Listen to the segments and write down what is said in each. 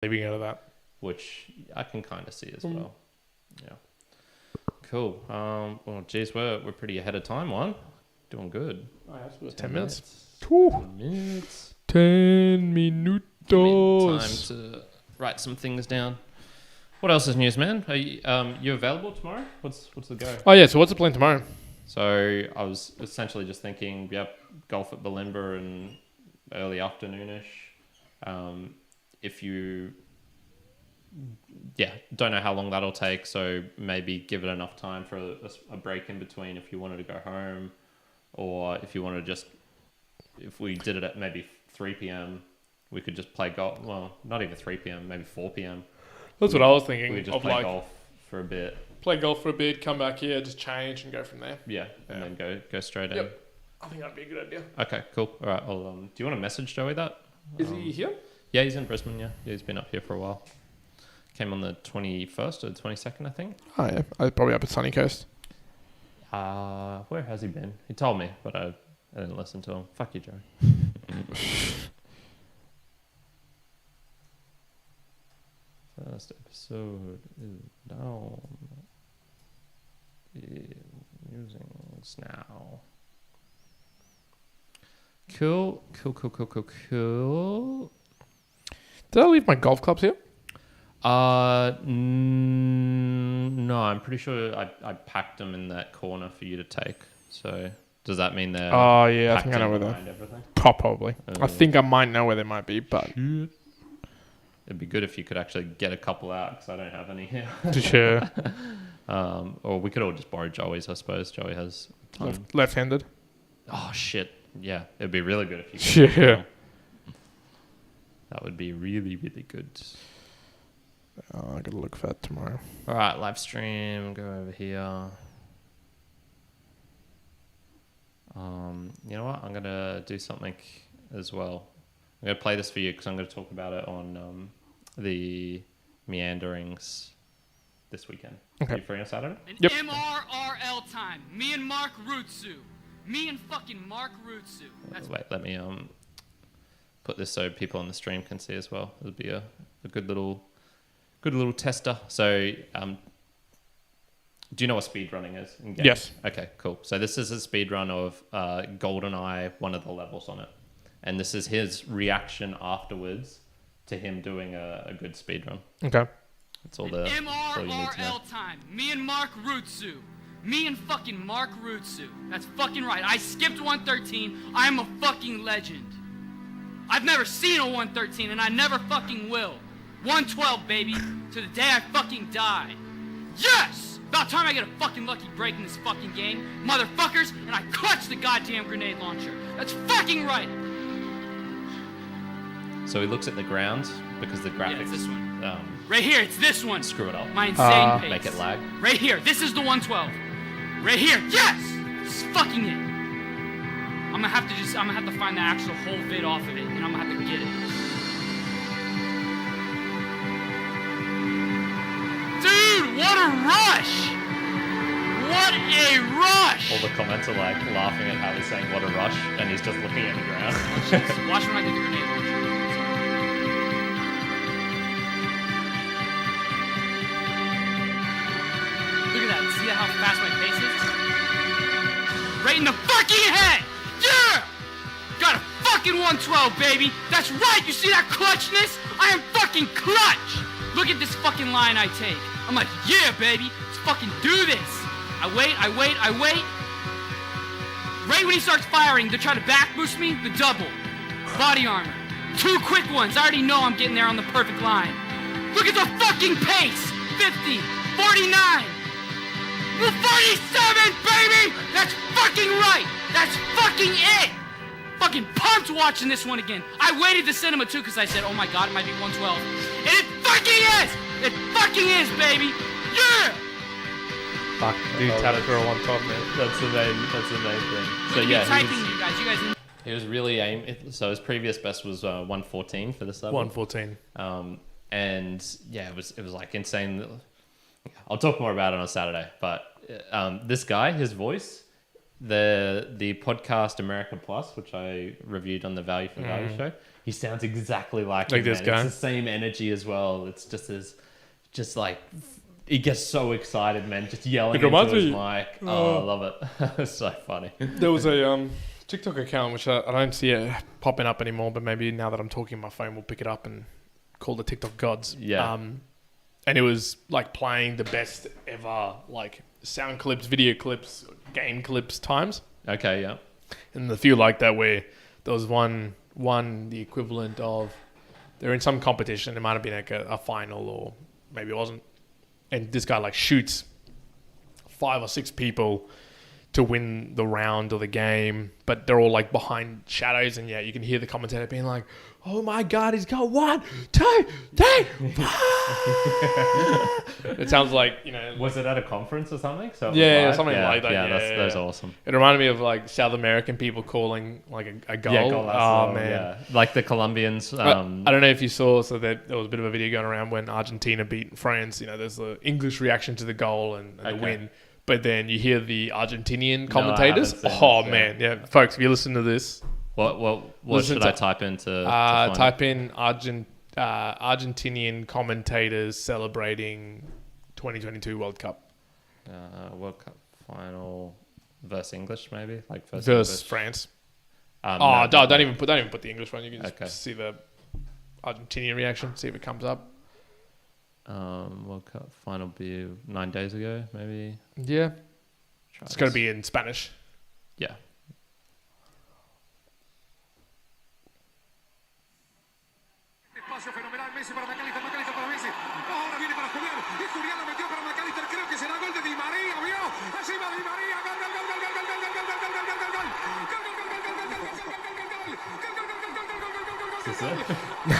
leaving out of that. which I can kind of see as well. Yeah. Cool. Well, geez, we're pretty ahead of time, Juan. Doing good. Oh, yeah, it's 10 minutes. 10 minutes. 10 minutos. Time to write some things down. What else is news, man? Are you available tomorrow? What's the go? Oh, yeah. So what's the plan tomorrow? So I was essentially just thinking, golf at Bulimba and early afternoonish. If you, don't know how long that'll take, so maybe give it enough time for a break in between if you wanted to go home, or if you wanted to if we did it at maybe 3 p.m, we could just play golf. Well, not even 3 p.m, maybe 4 p.m. That's what I was thinking. We could just play golf for a bit. Play golf for a bit, come back here, just change and go from there. Yeah, and then go straight in. Yep. I think that'd be a good idea. Okay, cool. All right. Well, do you want to message Joey that? Is he here? Yeah, he's in Brisbane. Yeah, he's been up here for a while. Came on the 21st or 22nd, I think. Oh, yeah. Probably up at Sunny Coast. Where has he been? He told me, but I didn't listen to him. Fuck you, Joey. First episode is down. Musings now. Cool. Did I leave my golf clubs here? No, I'm pretty sure I packed them in that corner for you to take. So does that mean they're? Oh yeah, I think I know where they're. Probably. I think I might know where they might be, but it'd be good if you could actually get a couple out because I don't have any here. Sure. Or we could all just borrow Joey's. I suppose Joey has time. Left-handed. Oh shit! Yeah, it'd be really good if you could. Yeah. That would be really, really good. Oh, I gotta look for that tomorrow. All right, live stream. Go over here. You know what? I'm gonna do something as well. I'm gonna play this for you because I'm gonna talk about it on the meanderings this weekend. Okay. Are you free on Saturday? Yep. MRRL time. Me and Mark Rutsu. Me and fucking Mark Rutsu. Wait, let me put this so people on the stream can see as well. It'll be a good little tester. So, do you know what speedrunning is in games? Yes. Okay, cool. So this is a speedrun of GoldenEye, one of the levels on it. And this is his reaction afterwards to him doing a good speedrun. Okay. That's all you need to know. MRRL time. Me and Mark Rutsu. Me and fucking Mark Rutsu. That's fucking right. I skipped 113. I'm a fucking legend. I've never seen a 113 and I never fucking will. 112, baby. To the day I fucking die. Yes! About time I get a fucking lucky break in this fucking game. Motherfuckers, and I clutch the goddamn grenade launcher. That's fucking right! So he looks at the ground because the graphics... Yeah, it's this one. Right here, it's this one. Screw it up. My insane pace. Make it lag. Right here, this is the 112. Right here, yes! This is fucking it. I'm gonna have to find the actual whole vid off of it, and I'm gonna have to get it. Dude, what a rush! What a rush! All the comments are like laughing at how he's saying what a rush, and he's just looking at the ground. Watch when I do the grenade launcher. Look at that. See how fast my pace is? Right in the fucking head! Yeah! Got a fucking 112, baby! That's right! You see that clutchness? I am fucking clutch! Look at this fucking line I take. I'm like, yeah, baby! Let's fucking do this! I wait. Right when he starts firing, to try to back boost me, the double. Body armor. 2 quick ones. I already know I'm getting there on the perfect line. Look at the fucking pace! 50, 49, 47, baby! That's fucking right! That's fucking it! Fucking pumped watching this one again. I waited to cinema too because I said, oh my god, it might be 112. And it fucking is! It fucking is, baby! Yeah! Fuck, dude, tap it for a 112, man. That's the main thing. So yeah, typing you guys. He was really so his previous best was 114 for this level. 114. And yeah, it was like insane. I'll talk more about it on Saturday, but this guy, his voice, the podcast America Plus, which I reviewed on the Value for Value show, He sounds exactly like Like him, this man. guy? It's the same energy as well. It's just like, he gets so excited, man. Just yelling It reminds into his me- mic. Oh, I love it. It's so funny. There was a TikTok account which I don't see it popping up anymore, but maybe now that I'm talking, my phone will pick it up and call the TikTok gods. Yeah. And it was like playing the best ever like sound clips, video clips, game clips times. Okay, yeah. And the few like that where there was one the equivalent of they're in some competition. It might have been like a final or maybe it wasn't. And this guy like shoots 5 or 6 people to win the round or the game, but they're all like behind shadows, and yeah, you can hear the commentator being like, "Oh my god, he's got 1, 2, 3." It sounds like, you know, Was it at a conference or something? So it was yeah, live? something like that. Yeah, Yeah, that's awesome. It reminded me of like South American people calling like a goal. Yeah, goal, that's oh well, man. yeah. Like the Colombians. I don't know if you saw, so there was a bit of a video going around when Argentina beat France. You know, there's the English reaction to the goal and the win. But then you hear the Argentinian commentators. haven't seen Oh, this, man. Yeah, folks, if you listen to this. What Listen should to- I type into? To find Type in Argentinian commentators celebrating 2022 World Cup World Cup final versus English, maybe like versus versus English. France. No, Don't even put the English one. You can just Okay. see the Argentinian reaction, see if it comes up. World Cup final be 9 days ago, maybe. Yeah. Try It's going to this. be in Spanish. Yeah. Espacio fenomenal, Messi para McAllister, McAllister para Messi. Ahora viene para Julián. Y Julián lo metió para McAllister. Creo que será gol de Di María, ¿vio? Encima Di María. Gol, gol, gol, gol, gol, gol, gol, gol, gol, gol, gol, gol,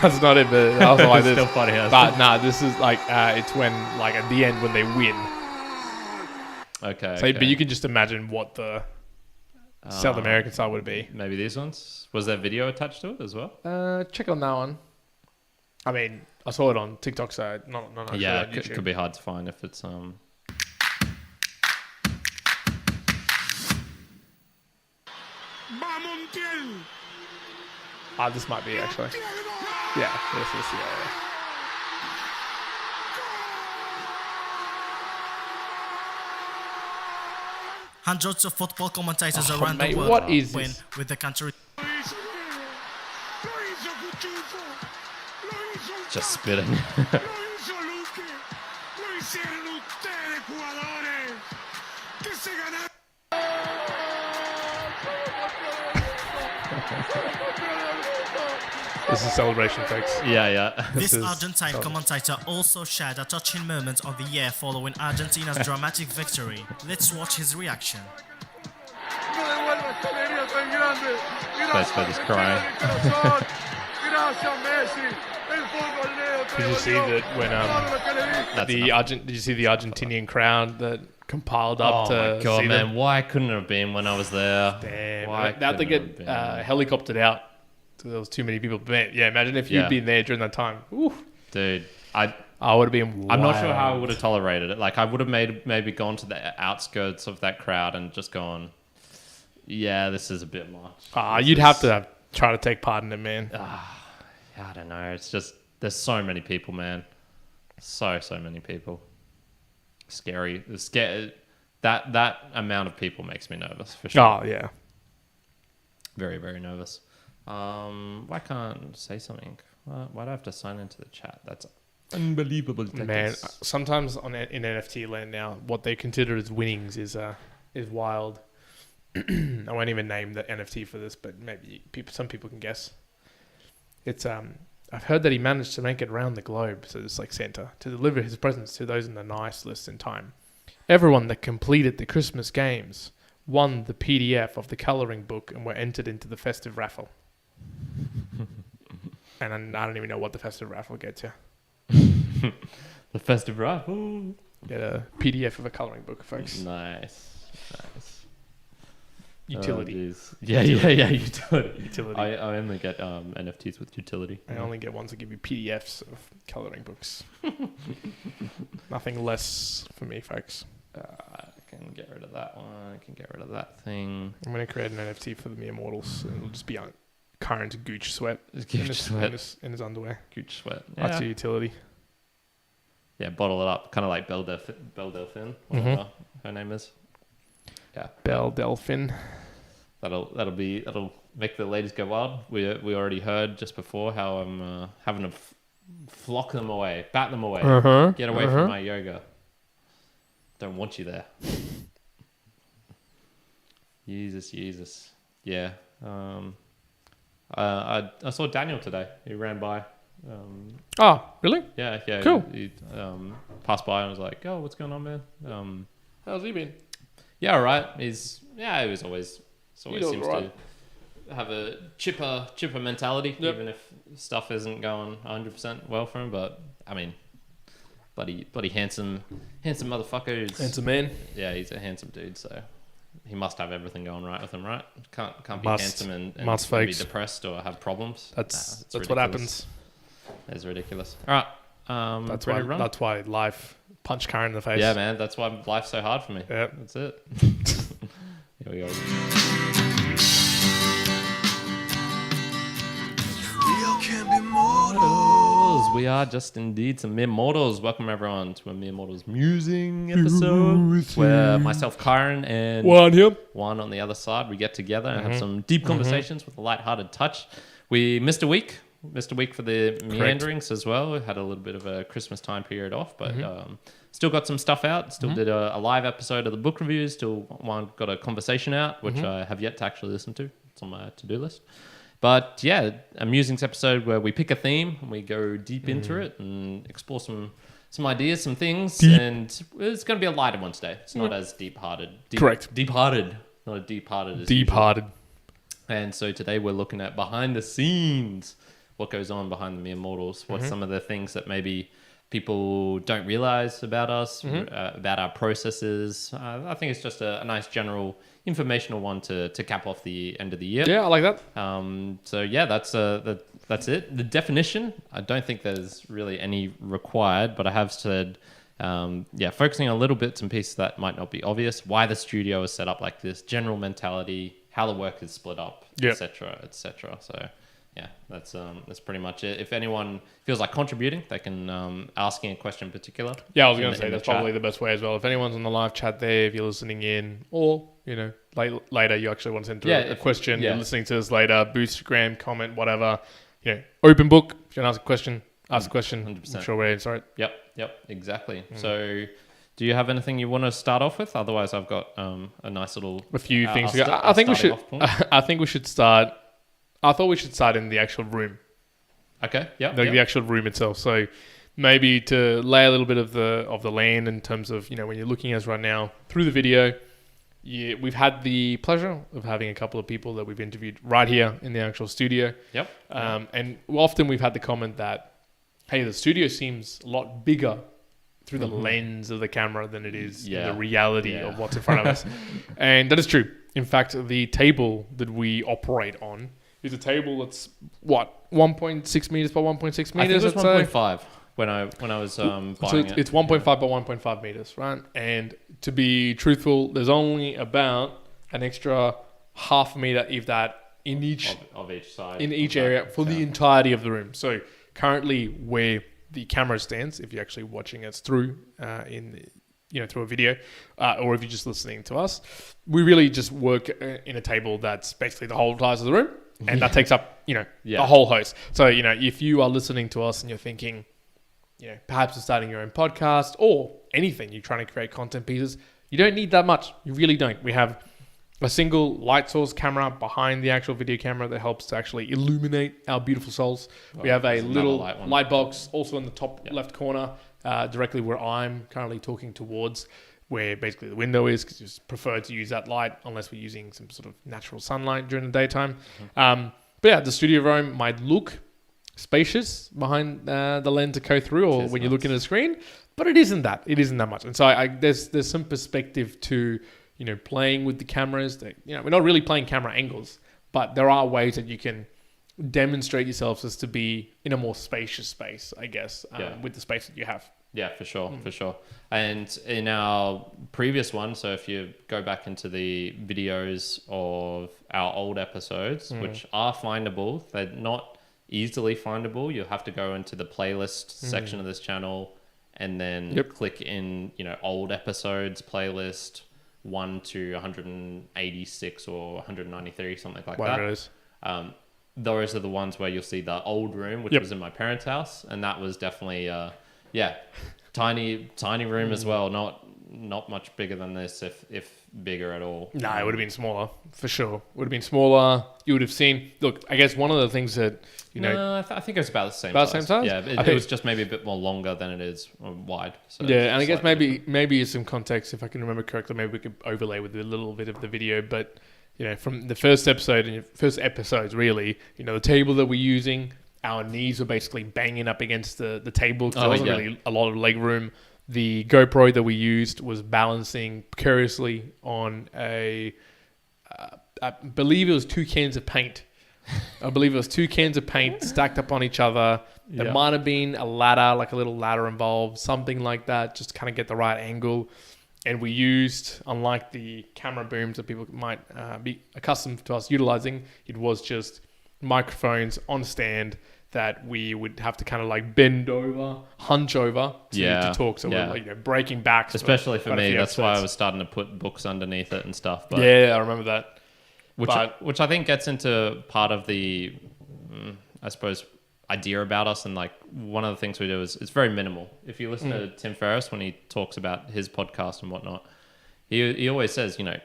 That's not it, but I was like It's this. still funny. Huh? But nah, this is like it's when like at the end when they win. Okay. So, but you can just imagine what the South American side would be. Maybe these ones. Was there video attached to it as well? Check on that one. I mean, I saw it on TikTok, so not actually Yeah, on it YouTube. could be hard to find if it's This might be actually. Yeah, this is yeah. Hundreds of football commentators Oh, around mate, the world what is win this? with the country. just spitting. This is celebration, folks. yeah. This is- Argentine commentator also shared a touching moment of the year following Argentina's dramatic victory. Let's watch his reaction. Basically just crying. Did you see that when That's the enough. Did you see the Argentinian crowd that compiled Oh up to my god, see man! them? Why couldn't it have been when I was there? Damn, Why they had to couldn't it get have been? helicoptered out. So there was too many people. Man, yeah, imagine if Yeah. you'd been there during that time. Ooh, Dude, I would have been. I'm not sure how I wild. would have tolerated it. Like, I would have maybe gone to the outskirts of that crowd and just gone, yeah, this is a bit much. You'd have to try to take part in it, man. I don't know. It's just, there's so many people, man. So many people. Scary. That amount of people makes me nervous, for sure. Oh yeah. Very, very nervous. Why can't I say something? Why do I have to sign into the chat? That's unbelievable. Man, sometimes in NFT land now, what they consider as winnings is wild. I won't even name the NFT for this, but maybe some people can guess. It's I've heard that he managed to make it around the globe, so it's like Santa, to deliver his presents to those in the nice list in time. Everyone that completed the Christmas games won the PDF of the coloring book and were entered into the festive raffle. And I don't even know what the festive raffle gets you. The festive raffle. Get a PDF of a coloring book, folks. Nice. Utility. Oh, yeah, utility. Utility. I only get NFTs with utility. I only get ones that give you PDFs of coloring books. Nothing less for me, folks. I can get rid of that one. I can get rid of that thing. I'm going to create an NFT for the Mere Mortals. And it'll just be current gooch sweat. Gooch sweat. In his underwear. Gooch sweat. That's Yeah. a utility. Yeah, bottle it up. Kind of like Belle Delphine, whatever her name is. Yeah. Belle Delphine. That'll make the ladies go wild. We already heard just before how I'm having to flock them away, bat them away, get away from my yoga. Don't want you there. Jesus. Yeah. I saw Daniel today. He ran by. Oh, really? Yeah. Cool. He passed by and was like, "Oh, what's going on, man?" How's he been? Yeah, all right. He was always He does seems right. to have a chipper mentality, Yep. even if stuff isn't going 100% well for him. But I mean, bloody handsome motherfucker. Handsome man. Yeah, he's a handsome dude. So he must have everything going right with him, right? Can't be Must. handsome and be Fakes. depressed or have problems. That's ridiculous. what happens. It's ridiculous. All right. That's ready why. to run? That's why life punch Karen in the face. Yeah, man. That's why life's so hard for me. Yep. That's it. Here we go. We are just indeed some mere mortals. Welcome everyone to a Mere Mortals musing episode where myself, Kyron, and Juan on the other side, we get together and have some deep conversations with a light-hearted touch. We missed a week for the meanderings as well. We had a little bit of a Christmas time period off, but still got some stuff out. Still did a live episode of the book reviews. Still got a conversation out, which I have yet to actually listen to. It's on my to-do list. But yeah, a musings episode where we pick a theme and we go deep into it and explore some ideas, some things. And it's going to be a lighter one today. It's not as deep-hearted. Correct. Deep-hearted. Not as deep-hearted as Deep-hearted. usual. And so today we're looking at behind the scenes. What goes on behind the Mere Mortals. What's some of the things that maybe people don't realize about us, about our processes. I think it's just a nice general informational one to cap off the end of the year. Yeah, I like that. So yeah, that's it. The definition, I don't think there's really any required, but I have said, focusing on little bits and pieces that might not be obvious, why the studio is set up like this, general mentality, how the work is split up, etc. So yeah, that's pretty much it. If anyone feels like contributing, they can asking a question in particular. Yeah, I was going to say that's chat. probably the best way as well. If anyone's on the live chat there, if you're listening in, or later you actually want to send through a question, you're listening to us later, Boostagram, comment, whatever. Open book. If you want to ask a question, ask a question. 100%. I'm sure we're answer it. Yep, exactly. So, do you have anything you want to start off with? Otherwise, I've got a nice little a few things. I think we should. I think we should start. I thought we should start in the actual room. Okay. Yeah. The actual room itself. So maybe to lay a little bit of the land in terms of when you're looking at us right now through the video. We've had the pleasure of having a couple of people that we've interviewed right here in the actual studio. Yep. And often we've had the comment that, hey, the studio seems a lot bigger through the lens of the camera than it is in the reality of what's in front of us. And that is true. In fact, the table that we operate on is a table that's 1.6 meters by 1.6 meters. I think it was 1.5 when I was buying it. It's 1.5 by 1.5 meters, right? And to be truthful, there's only about an extra half a meter, if that, in each of each side in each area for the entirety of the room. So currently, where the camera stands, if you're actually watching us through through a video, or if you're just listening to us, we really just work in a table that's basically the whole size of the room. And that takes up, the whole host. So, if you are listening to us and you're thinking, perhaps you're starting your own podcast or anything, you're trying to create content pieces, you don't need that much. You really don't. We have a single light source camera behind the actual video camera that helps to actually illuminate our beautiful souls. We have a little light box also in the top left corner, directly where I'm currently talking towards, where basically the window is, because you just prefer to use that light unless we're using some sort of natural sunlight during the daytime. But yeah, the studio room might look spacious behind the lens to go through, or when you're looking at the screen, but it isn't that. It isn't that much. And so there's some perspective to playing with the cameras. That we're not really playing camera angles, but there are ways that you can demonstrate yourselves as to be in a more spacious space, I guess, with the space that you have. Yeah, for sure. And in our previous one, so if you go back into the videos of our old episodes, which are findable, they're not easily findable. You'll have to go into the playlist section of this channel and then click in, old episodes playlist 1 to 186 or 193, something like that. Whatever it is. Those are the ones where you'll see the old room, which was in my parents' house, and that was definitely tiny room as well. Not much bigger than this, if bigger at all. No, it would have been smaller for sure. Would have been smaller. You would have seen. Look, I guess one of the things that No, I think it was about the same. About the same size? Yeah, it was just maybe a bit more longer than it is wide. So yeah, and I guess maybe some context, if I can remember correctly, maybe we could overlay with a little bit of the video, but. From the first episode and first episodes, really, the table that we're using, our knees were basically banging up against the table because there wasn't really a lot of leg room. The GoPro that we used was balancing precariously on I believe it was 2 cans of paint. Stacked up on each other. There might have been a ladder, like a little ladder involved, something like that, just to kind of get the right angle. And we used, unlike the camera booms that people might be accustomed to us utilizing, it was just microphones on stand that we would have to kind of like bend over, hunch over to talk. So we're like, breaking back. Especially for me, that's why I was starting to put books underneath it and stuff. But I remember that. Which I think gets into part of the, I suppose, idea about us, and like one of the things we do is it's very minimal. If you listen to Tim Ferriss when he talks about his podcast and whatnot, he always says, the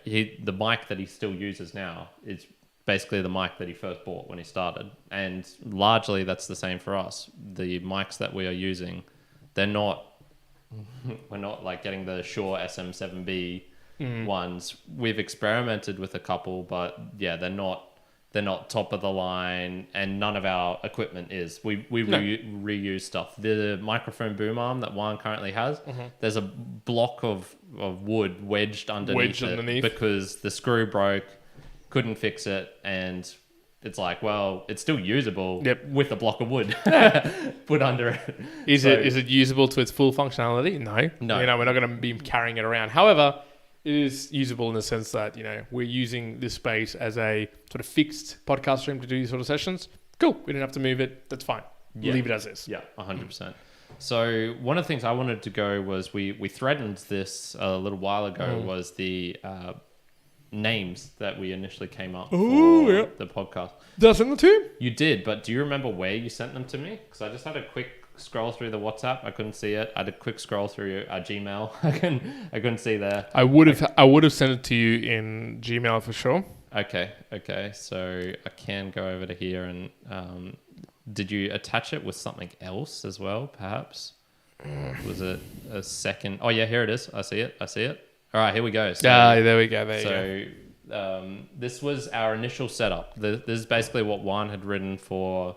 mic that he still uses now is basically the mic that he first bought when he started, and largely that's the same for us. The mics that we are using, we're not like getting the Shure SM7B ones. We've experimented with a couple, but they're not top of the line, and none of our equipment is. We reuse stuff. The microphone boom arm that Juan currently has, there's a block of wood wedged underneath it because the screw broke, couldn't fix it, and it's like, well, it's still usable with a block of wood put under it. Is it usable to its full functionality? No. We're not going to be carrying it around. However, it is usable in the sense that, we're using this space as a sort of fixed podcast room to do these sort of sessions. Cool. We don't have to move it. That's fine. Leave it as is. Yeah, 100%. So one of the things I wanted to go was we threatened this a little while ago was the names that we initially came up for the podcast. Did I send them to you? You did, but do you remember where you sent them to me? Because I just had a quick scroll through the WhatsApp. I couldn't see it. I had a quick scroll through our Gmail. I couldn't see there. I would have sent it to you in Gmail for sure. Okay. So I can go over to here and did you attach it with something else as well, perhaps? Was it a second? Oh yeah, here it is. I see it. All right, here we go. So, there we go. This was our initial setup. This is basically what Juan had written for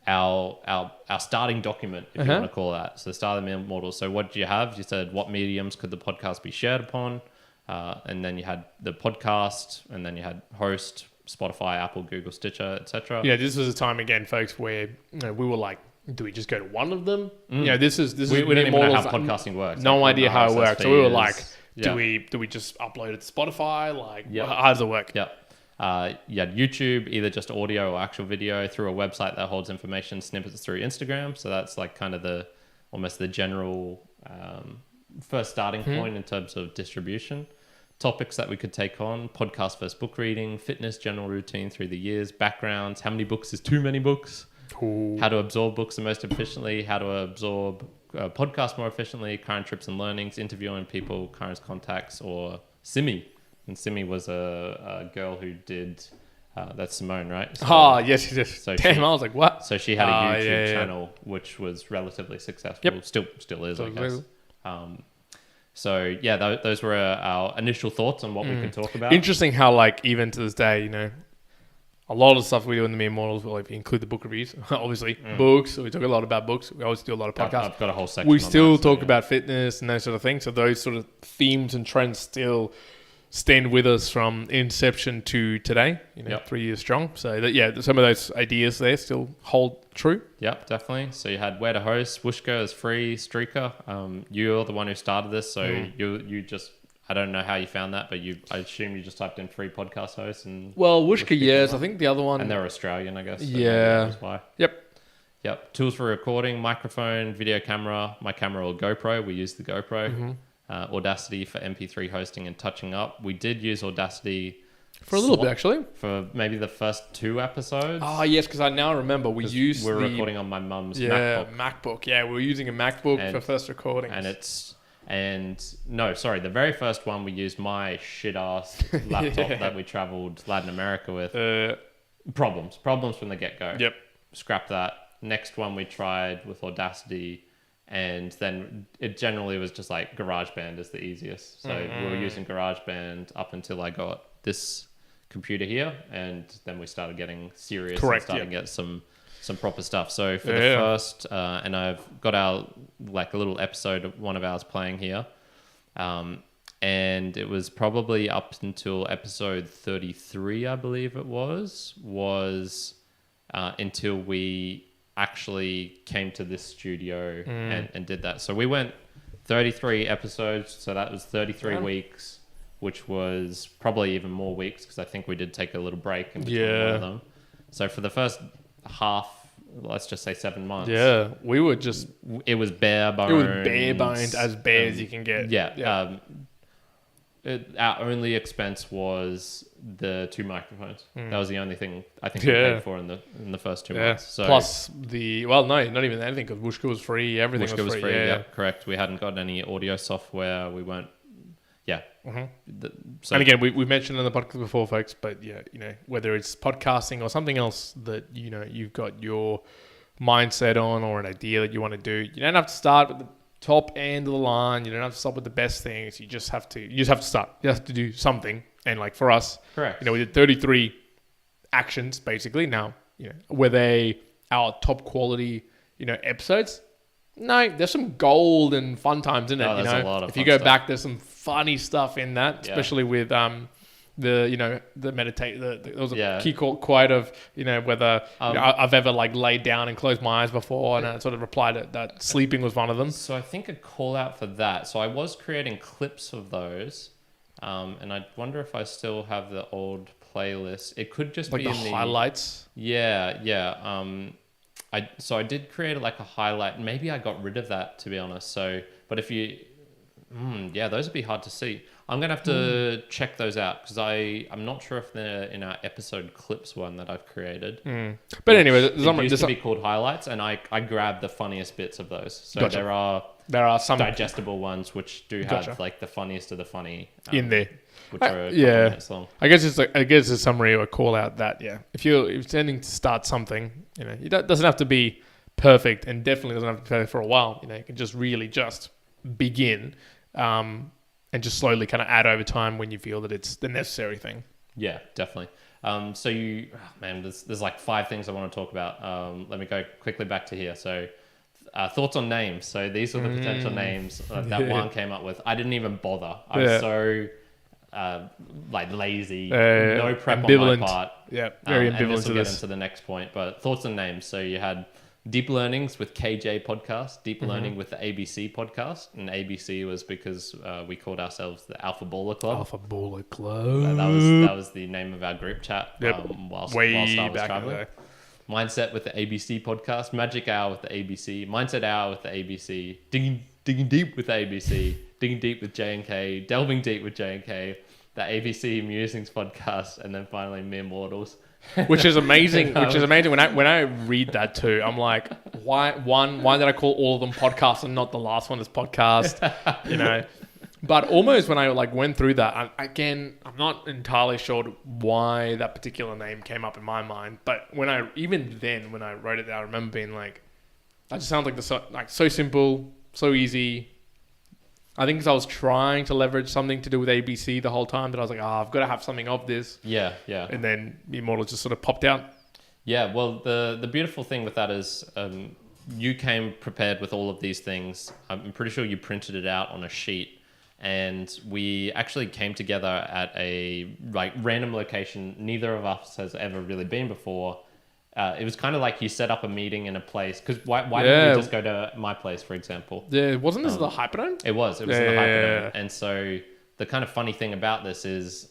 our starting document, if you want to call that. So starting model. So what do you have? You said what mediums could the podcast be shared upon? And then you had the podcast, and then you had host, Spotify, Apple, Google, Stitcher, etc. Yeah, this was a time again, folks, where we were like, do we just go to one of them? This is we didn't even know how podcasting works. No idea how it works. So we were like, do we just upload it to Spotify? How does it work? Yeah. You had YouTube, either just audio or actual video, through a website that holds information snippets through Instagram. So that's like kind of almost the general first starting point in terms of distribution. Topics that we could take on: podcast versus book reading, fitness, general routine through the years, backgrounds, how many books is too many books, how to absorb books the most efficiently, how to absorb podcasts more efficiently, current trips and learnings, interviewing people, current contacts, or Simi. And Simi was a girl who did, that's Simone, right? So, yes. So I was like, what? So she had a YouTube channel, which was relatively successful. Yep. Still is, I guess. Those were our initial thoughts on what we could talk about. Interesting how, even to this day, a lot of the stuff we do in the main models, well, if you include the book reviews, obviously, books. We talk a lot about books. We always do a lot of podcasts. I've got a whole section. We still talk about fitness and those sort of things. So those sort of themes and trends still stand with us from inception to today. 3 years strong. So some of those ideas there still hold true. Yep, definitely. So you had Where to Host, Wooshka is free, Streaker. You're the one who started this, so you just, I don't know how you found that, but I assume you just typed in free podcast host and... Well, Wooshka, yes. I think the other one... And they're Australian, I guess. So yeah. That's why. Yep. Tools for recording, microphone, video camera, my camera or GoPro. We use the GoPro. Audacity for MP3 hosting and touching up. We did use Audacity... For a little bit, actually. For maybe the first 2 episodes. Oh, yes, because I now remember we used we're recording on my mum's MacBook. Yeah, we were using a MacBook for first recordings. The very first one we used my shit-ass laptop that we traveled Latin America with. Problems from the get-go. Yep. Scrap that. Next one we tried with Audacity, and then it generally was just like GarageBand is the easiest. So we were using GarageBand up until I got this computer here, and then we started getting serious and started to get some proper stuff. So for the first, and I've got a little episode of one of ours playing here, and it was probably up until episode 33, I believe it was until we actually came to this studio and did that. So we went 33 episodes, so that was 33 weeks, which was probably even more weeks because I think we did take a little break in between one of them. So for the first half, let's just say 7 months. Yeah, we were just... It was bare bones. It was bare bones, as bare as you can get. Yeah. Our only expense was the 2 microphones. That was the only thing I think we paid for in the first 2 months. So plus not even anything, because Wooshka was free. Everything was free. Yeah, correct. We hadn't got any audio software. We weren't. Yeah. So, and again, we mentioned in the podcast before, folks, but whether it's podcasting or something else that you've got your mindset on, or an idea that you want to do, you don't have to start with the top end of the line. You don't have to start with the best things. You just have to start. You have to do something. And like for us, correct. We did 33 actions basically. Now, were they our top quality, episodes? No, there's some gold and fun times in it. There's a lot of if you fun go stuff. back, there's some funny stuff in that, especially with the meditate. There was a key quote of whether I've ever laid down and closed my eyes before, and I sort of replied that sleeping was one of them. So I think a call out for that. So I was creating clips of those, and I wonder if I still have the old playlist. It could just be the in highlights. Yeah. I did create a highlight. Maybe I got rid of that, to be honest. So, but if you, those would be hard to see. I'm gonna have to check those out because I'm not sure if they're in our episode clips one that I've created. But anyway, it used to be called highlights, and I grabbed the funniest bits of those. So there are some digestible ones which do have the funniest of the funny in there. Which are a couple minutes long. I guess it's a summary or a call out that if you're intending to start something, it doesn't have to be perfect, and definitely doesn't have to be perfect for a while. You can just really just begin, and just slowly kind of add over time when you feel that it's the necessary thing. Yeah, definitely. There's 5 things I want to talk about. Let me go quickly back to here. So. Thoughts on names. So these are the potential names that Juan came up with. I didn't even bother. I was so lazy, no prep ambivalent. on my part. Yeah, very ambivalent. And this will to get this. into the next point. But thoughts on names. So you had Deep Learnings with KJ podcast, Deep Learning with the ABC podcast, and ABC was because we called ourselves the Alpha Bowler Club. Alpha Bowler Club. That was the name of our group chat. Whilst I was back traveling. Mindset with the ABC podcast, Magic Hour with the ABC, Mindset Hour with the ABC, Digging Deep with the ABC, Digging Deep with J&K, Delving Deep with J&K, the ABC Musings podcast, and then finally Mere Mortals. Which is amazing. When I read that too, I'm like, why did I call all of them podcasts and not the last one is podcast? But almost when I went through that, I'm not entirely sure why that particular name came up in my mind. But when I wrote it down, I remember being like, that just sounds so simple, so easy. I think because I was trying to leverage something to do with ABC the whole time, that I was like, I've got to have something of this. Yeah. And then Immortal just sort of popped out. Yeah, well, the beautiful thing with that is you came prepared with all of these things. I'm pretty sure you printed it out on a sheet. and we actually came together at a like random location. Neither of us has ever really been before. It was kind of like you set up a meeting in a place. Because why didn't we just go to my place, for example? Yeah, wasn't this the Hyperdome? It was in the Hyperdome. And so the kind of funny thing about this is,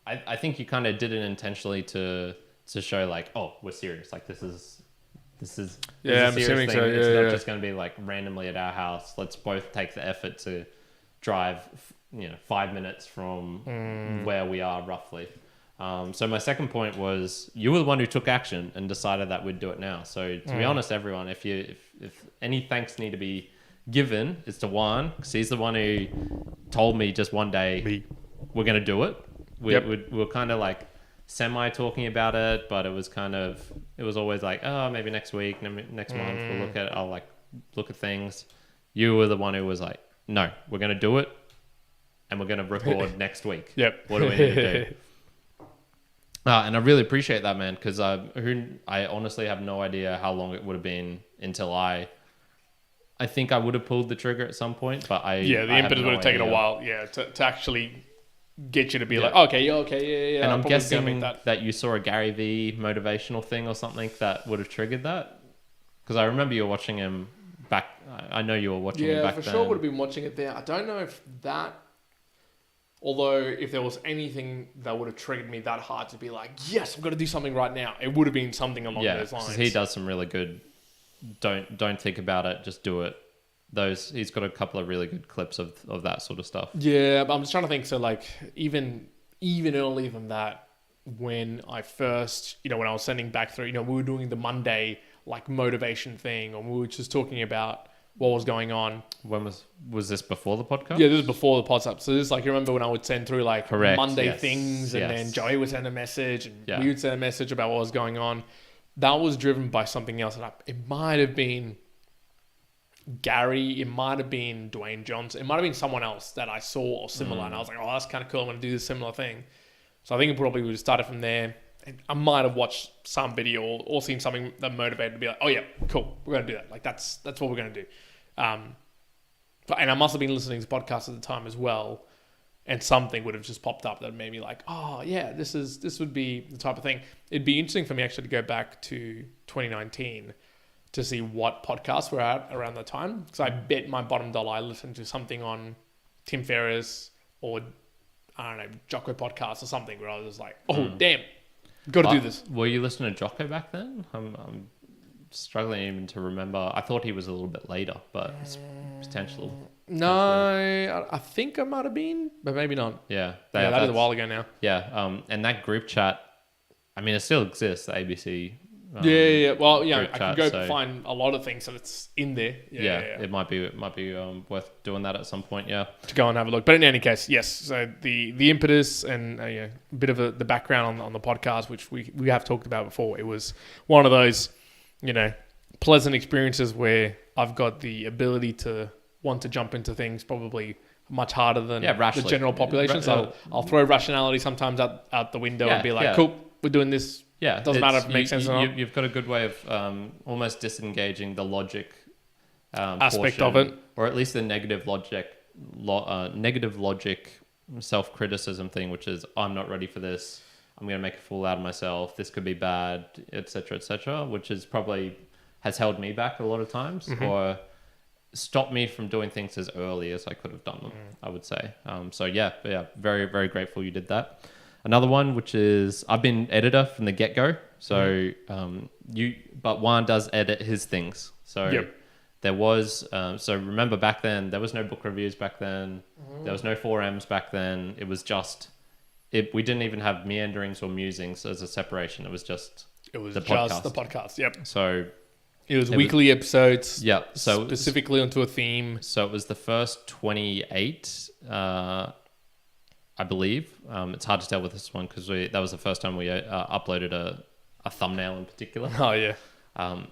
I think you kind of did it intentionally to show like, oh, we're serious. Like this is I'm a serious assuming thing. so. It's Yeah, not just going to be like randomly at our house. Let's both take the effort to drive, 5 minutes from where we are roughly. So my second point was you were the one who took action and decided that we'd do it now. So to be honest, everyone, if any thanks need to be given, it's to Juan, because he's the one who told me just one day we're going to do it. We were kind of like semi talking about it, but it was always like, oh, maybe next week, next month I'll like look at things. You were the one who was like, no, we're going to do it, and we're going to record next week. Yep. What do we need to do? And I really appreciate that, man, because I honestly have no idea how long it would have been until I think I would have pulled the trigger at some point, but the impetus would have taken a while, to actually get you to be like, okay, yeah. And I'm guessing that you saw a Gary Vee motivational thing or something that would have triggered that, because I remember you were watching him back. I know you were watching him back then. Yeah, for sure would have been watching it there. I don't know if that. Although, if there was anything that would have triggered me that hard to be like, yes, I'm going to do something right now, it would have been something along those lines. He does some really good, don't think about it, just do it. He's got a couple of really good clips of that sort of stuff. Yeah, but I'm just trying to think. So, like, even earlier than that, when I first, when I was sending back through, we were doing the Monday, like, motivation thing, or we were just talking about what was going on. When was this before the podcast? Yeah, this was before the podcast. So this is like, you remember when I would send through like Monday things, and then Joey would send a message, and we would send a message about what was going on. That was driven by something else. And it might have been Gary, it might have been Dwayne Johnson, it might have been someone else that I saw or similar, and I was like, oh, that's kind of cool, I'm going to do this similar thing. So I think it probably would have started from there. I might have watched some video or seen something that motivated to be like, oh yeah, cool, we're going to do that. Like that's what we're going to do. And I must have been listening to podcasts at the time as well, and something would have just popped up that made me like, oh yeah, this would be the type of thing. It'd be interesting for me actually to go back to 2019 to see what podcasts were out around that time, because I bet my bottom dollar I listened to something on Tim Ferriss or I don't know, Jocko podcast or something, where I was like, oh damn, got to do this. Were you listening to Jocko back then? I'm struggling even to remember. I thought he was a little bit later, but it's potential. No, I think I might have been, but maybe not. Yeah, that was a while ago now. Yeah, and that group chat, I mean, it still exists, the ABC. Yeah. Well, yeah, I can go so find a lot of things that it's in there. Yeah. It might be worth doing that at some point. Yeah, to go and have a look. But in any case, yes. So the impetus and a bit of the background on the podcast, which we have talked about before. It was one of those, pleasant experiences where I've got the ability to want to jump into things probably much harder than the general population. So I'll throw rationality sometimes out the window and be like, cool, we're doing this. Yeah, it doesn't matter if it makes sense or not. You've got a good way of almost disengaging the logic aspect portion, of it, or at least the negative logic, self-criticism thing, which is I'm not ready for this. I'm going to make a fool out of myself. This could be bad, etc., which is probably has held me back a lot of times, or stopped me from doing things as early as I could have done them. I would say. So yeah, very very grateful you did that. Another one, which is I've been editor from the get-go. So but Juan does edit his things. So there was, so remember back then, there was no book reviews back then. There was no 4Ms back then. It was just, we didn't even have meanderings or musings as a separation. It was just the podcast. Yep. So it was weekly episodes. Yeah. So specifically onto a theme. So it was the first 28, I believe. It's hard to tell with this one because that was the first time we uploaded a thumbnail in particular. Oh yeah.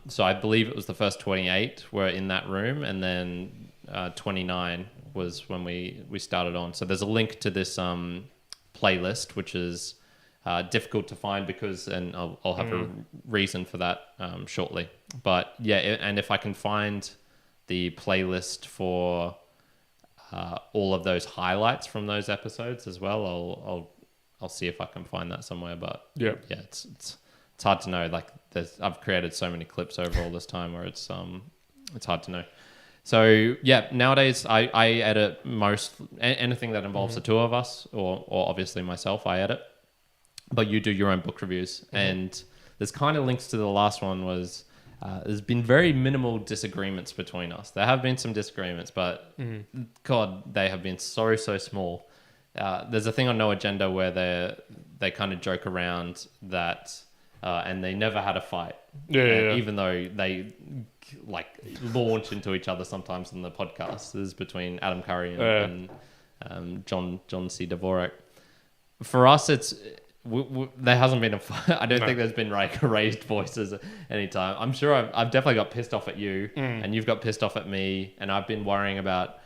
So I believe it was the first 28 were in that room, and then 29 was when we started on. So there's a link to this playlist, which is difficult to find because, and I'll have a reason for that shortly. But yeah, and if I can find the playlist for all of those highlights from those episodes as well. I'll see if I can find that somewhere. But yeah, it's hard to know. Like I've created so many clips over all this time where it's hard to know. So yeah, nowadays I edit anything that involves the two of us, or obviously myself, I edit. But you do your own book reviews, and there's kind of links to the last one. Was there's been very minimal disagreements between us. There have been some disagreements, but God, they have been so small. There's a thing on No Agenda where they kind of joke around that, and they never had a fight. Even though they like launch into each other sometimes in the podcast. This is between Adam Curry and John C. Dvorak. For us, there hasn't been a fight. I don't think there's been like raised voices at any time. I'm sure I've definitely got pissed off at you, and you've got pissed off at me, and I've been worrying about,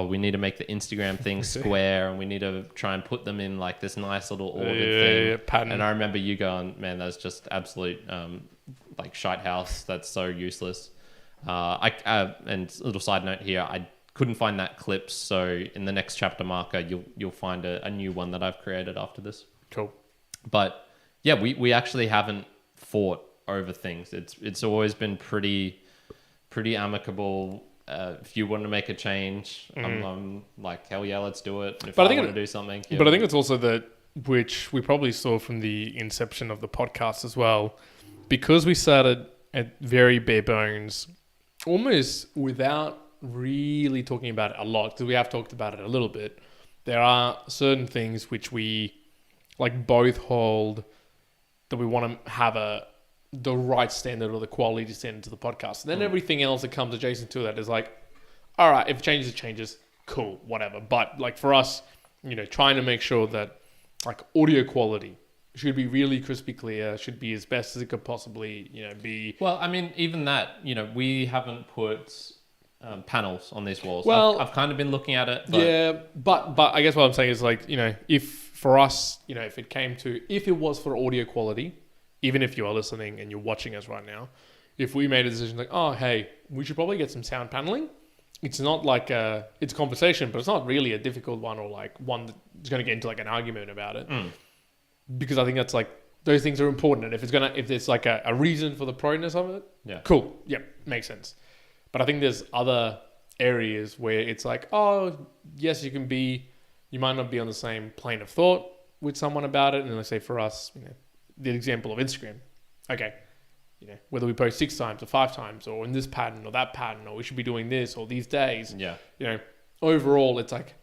we need to make the Instagram thing square, and we need to try and put them in like this nice little ordered thing. Pattern. And I remember you going, man, that's just absolute like shite house. That's so useless. And a little side note here, I couldn't find that clip, so in the next chapter marker, you'll find a new one that I've created after this. Cool. But yeah, we actually haven't fought over things. It's always been pretty amicable. If you want to make a change, I'm like, hell yeah, let's do it. If I want to do something. But I think it's also that, which we probably saw from the inception of the podcast as well, because we started at very bare bones, almost without really talking about it a lot, because we have talked about it a little bit. There are certain things which we like both hold that we want to have the right standard or the quality standard to the podcast. And then everything else that comes adjacent to that is like, all right, if it changes, cool, whatever. But like for us, trying to make sure that like audio quality should be really crispy clear, should be as best as it could possibly, be. Well, I mean, even that, we haven't put panels on these walls. Well, I've kind of been looking at it. But... Yeah, but I guess what I'm saying is like, if for us, if it was for audio quality, even if you are listening and you're watching us right now, if we made a decision like, oh, hey, we should probably get some sound paneling. It's not like it's a conversation, but it's not really a difficult one or like one that's going to get into like an argument about it. Because I think that's like, those things are important. And if there's like a reason for the proness of it, cool. Yep, makes sense. But I think there's other areas where it's like, oh, yes, you might not be on the same plane of thought with someone about it. And let's say for us, the example of Instagram. Okay, whether we post 6 times or 5 times or in this pattern or that pattern, or we should be doing this or these days. Yeah. Overall, it's like,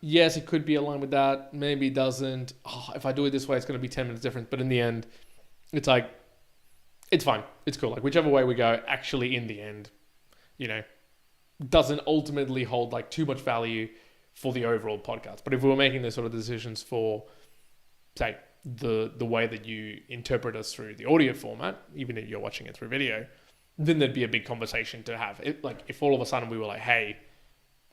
yes, it could be aligned with that. Maybe it doesn't. Oh, if I do it this way, it's going to be 10 minutes different. But in the end, it's like, it's fine. It's cool. Like whichever way we go, actually in the end, doesn't ultimately hold like too much value for the overall podcast. But if we were making those sort of decisions for, say, the way that you interpret us through the audio format, even if you're watching it through video, then there'd be a big conversation to have. Like if all of a sudden we were like, hey,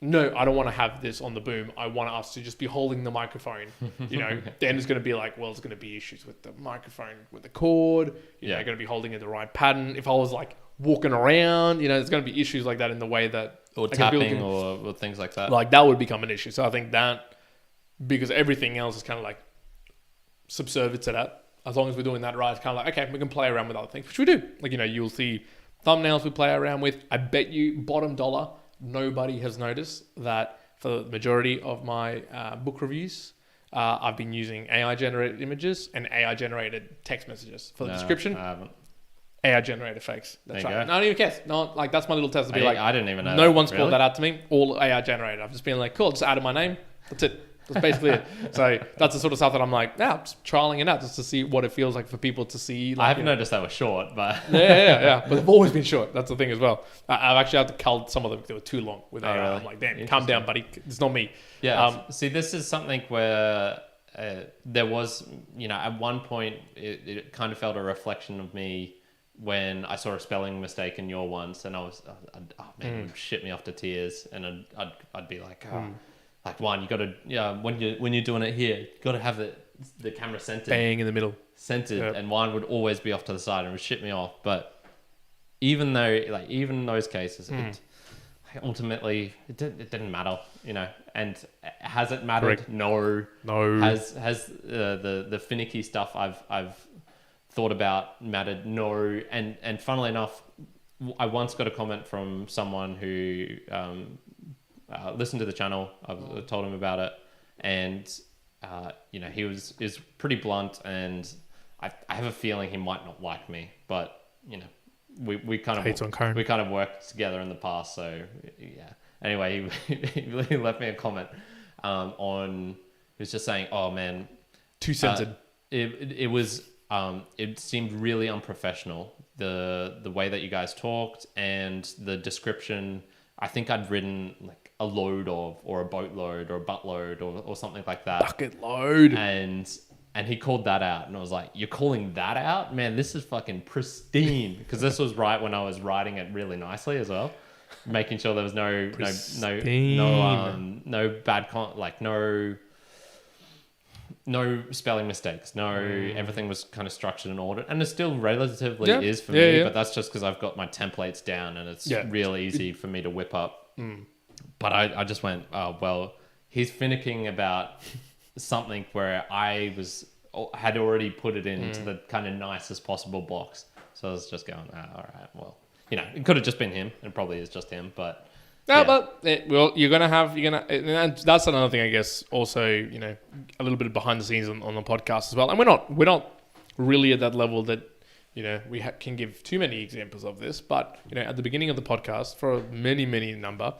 no, I don't want to have this on the boom. I want us to just be holding the microphone. Then it's going to be like, well, there's going to be issues with the microphone, with the cord. You're going to be holding it the right pattern. If I was like walking around, there's going to be issues like that in the way that... Or tapping or things like that. Like that would become an issue. So I think that, because everything else is kind of like subservient to that. As long as we're doing that right, it's kind of like, okay, we can play around with other things, which we do. Like, you'll see thumbnails we play around with. I bet you bottom dollar, nobody has noticed that for the majority of my book reviews, I've been using AI-generated images and AI-generated text messages for the description. I haven't. AI-generated fakes. That's right. No one even cares. No, like that's my little test to be like, I didn't even know. No one's pulled that out to me. All AI-generated. I've just been like, cool, just added my name. That's it. That's basically it. So that's the sort of stuff that I'm like, I'm just trialing it out just to see what it feels like for people to see. Like, I haven't noticed they were short, but yeah. But they've always been short. That's the thing as well. I've actually had to cull some of them because they were too long with AI. Really? I'm like, damn, calm down, buddy. It's not me. Yeah. See, this is something where there was, at one point it kind of felt a reflection of me when I saw a spelling mistake in your once, and I was, it would shit me off to tears, and I'd be like, like, Juan, you got to, when you're doing it here, you got to have the camera centered. Bang in the middle. Centered, yep. And Juan would always be off to the side and would shit me off. But even in those cases, ultimately it didn't matter, you know. And has it mattered? Correct. No. No. Has the finicky stuff I've thought about mattered? No. And funnily enough, I once got a comment from someone who listened to the channel. I told him about it, and you know, he is pretty blunt, and I have a feeling he might not like me, but you know, we kind of worked together in the past, so yeah. Anyway, he left me a comment on. He was just saying, "Oh man, too censored." It was it seemed really unprofessional, the way that you guys talked and the description. I think I'd written like a load of, or a boatload, or a buttload, or something like that. Bucket load. And he called that out, and I was like, "You're calling that out, man? This is fucking pristine." Because this was right when I was writing it really nicely as well, making sure there was no bad no spelling mistakes, everything was kind of structured and ordered, and it still relatively is for me. But that's just because I've got my templates down, and it's real easy for me to whip up. But I just went, oh well, he's finicking about something where I had already put it into the kind of nicest possible box. So I was just going, all right, well, you know, it could have just been him, and probably is just him, but. No, but and that's another thing, I guess. Also, you know, a little bit behind the scenes on the podcast as well. And we're not really at that level that, you know, we can give too many examples of this. But you know, at the beginning of the podcast, for many number,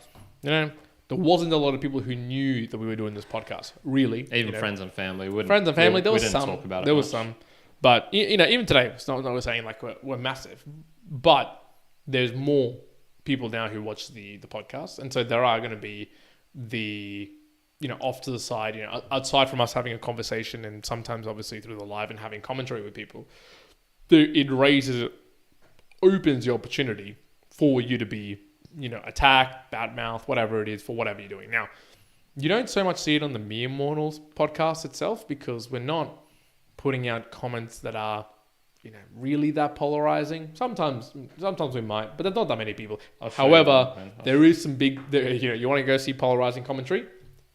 you know, there wasn't a lot of people who knew that we were doing this podcast. Really, even friends and family. There was some. Talk about it there was some, but you know, even today, it's not we're saying like we're massive, but there's more people now who watch the podcast, and so there are going to be you know, off to the side, you know, outside from us having a conversation, and sometimes obviously through the live and having commentary with people, it opens the opportunity for you to be, you know, attacked, badmouth, whatever it is, for whatever you're doing. Now, you don't so much see it on the Mere Mortals podcast itself, because we're not putting out comments that are, you know, really that polarizing. Sometimes we might, but there's not that many people. However, there is some big, you know, you want to go see polarizing commentary?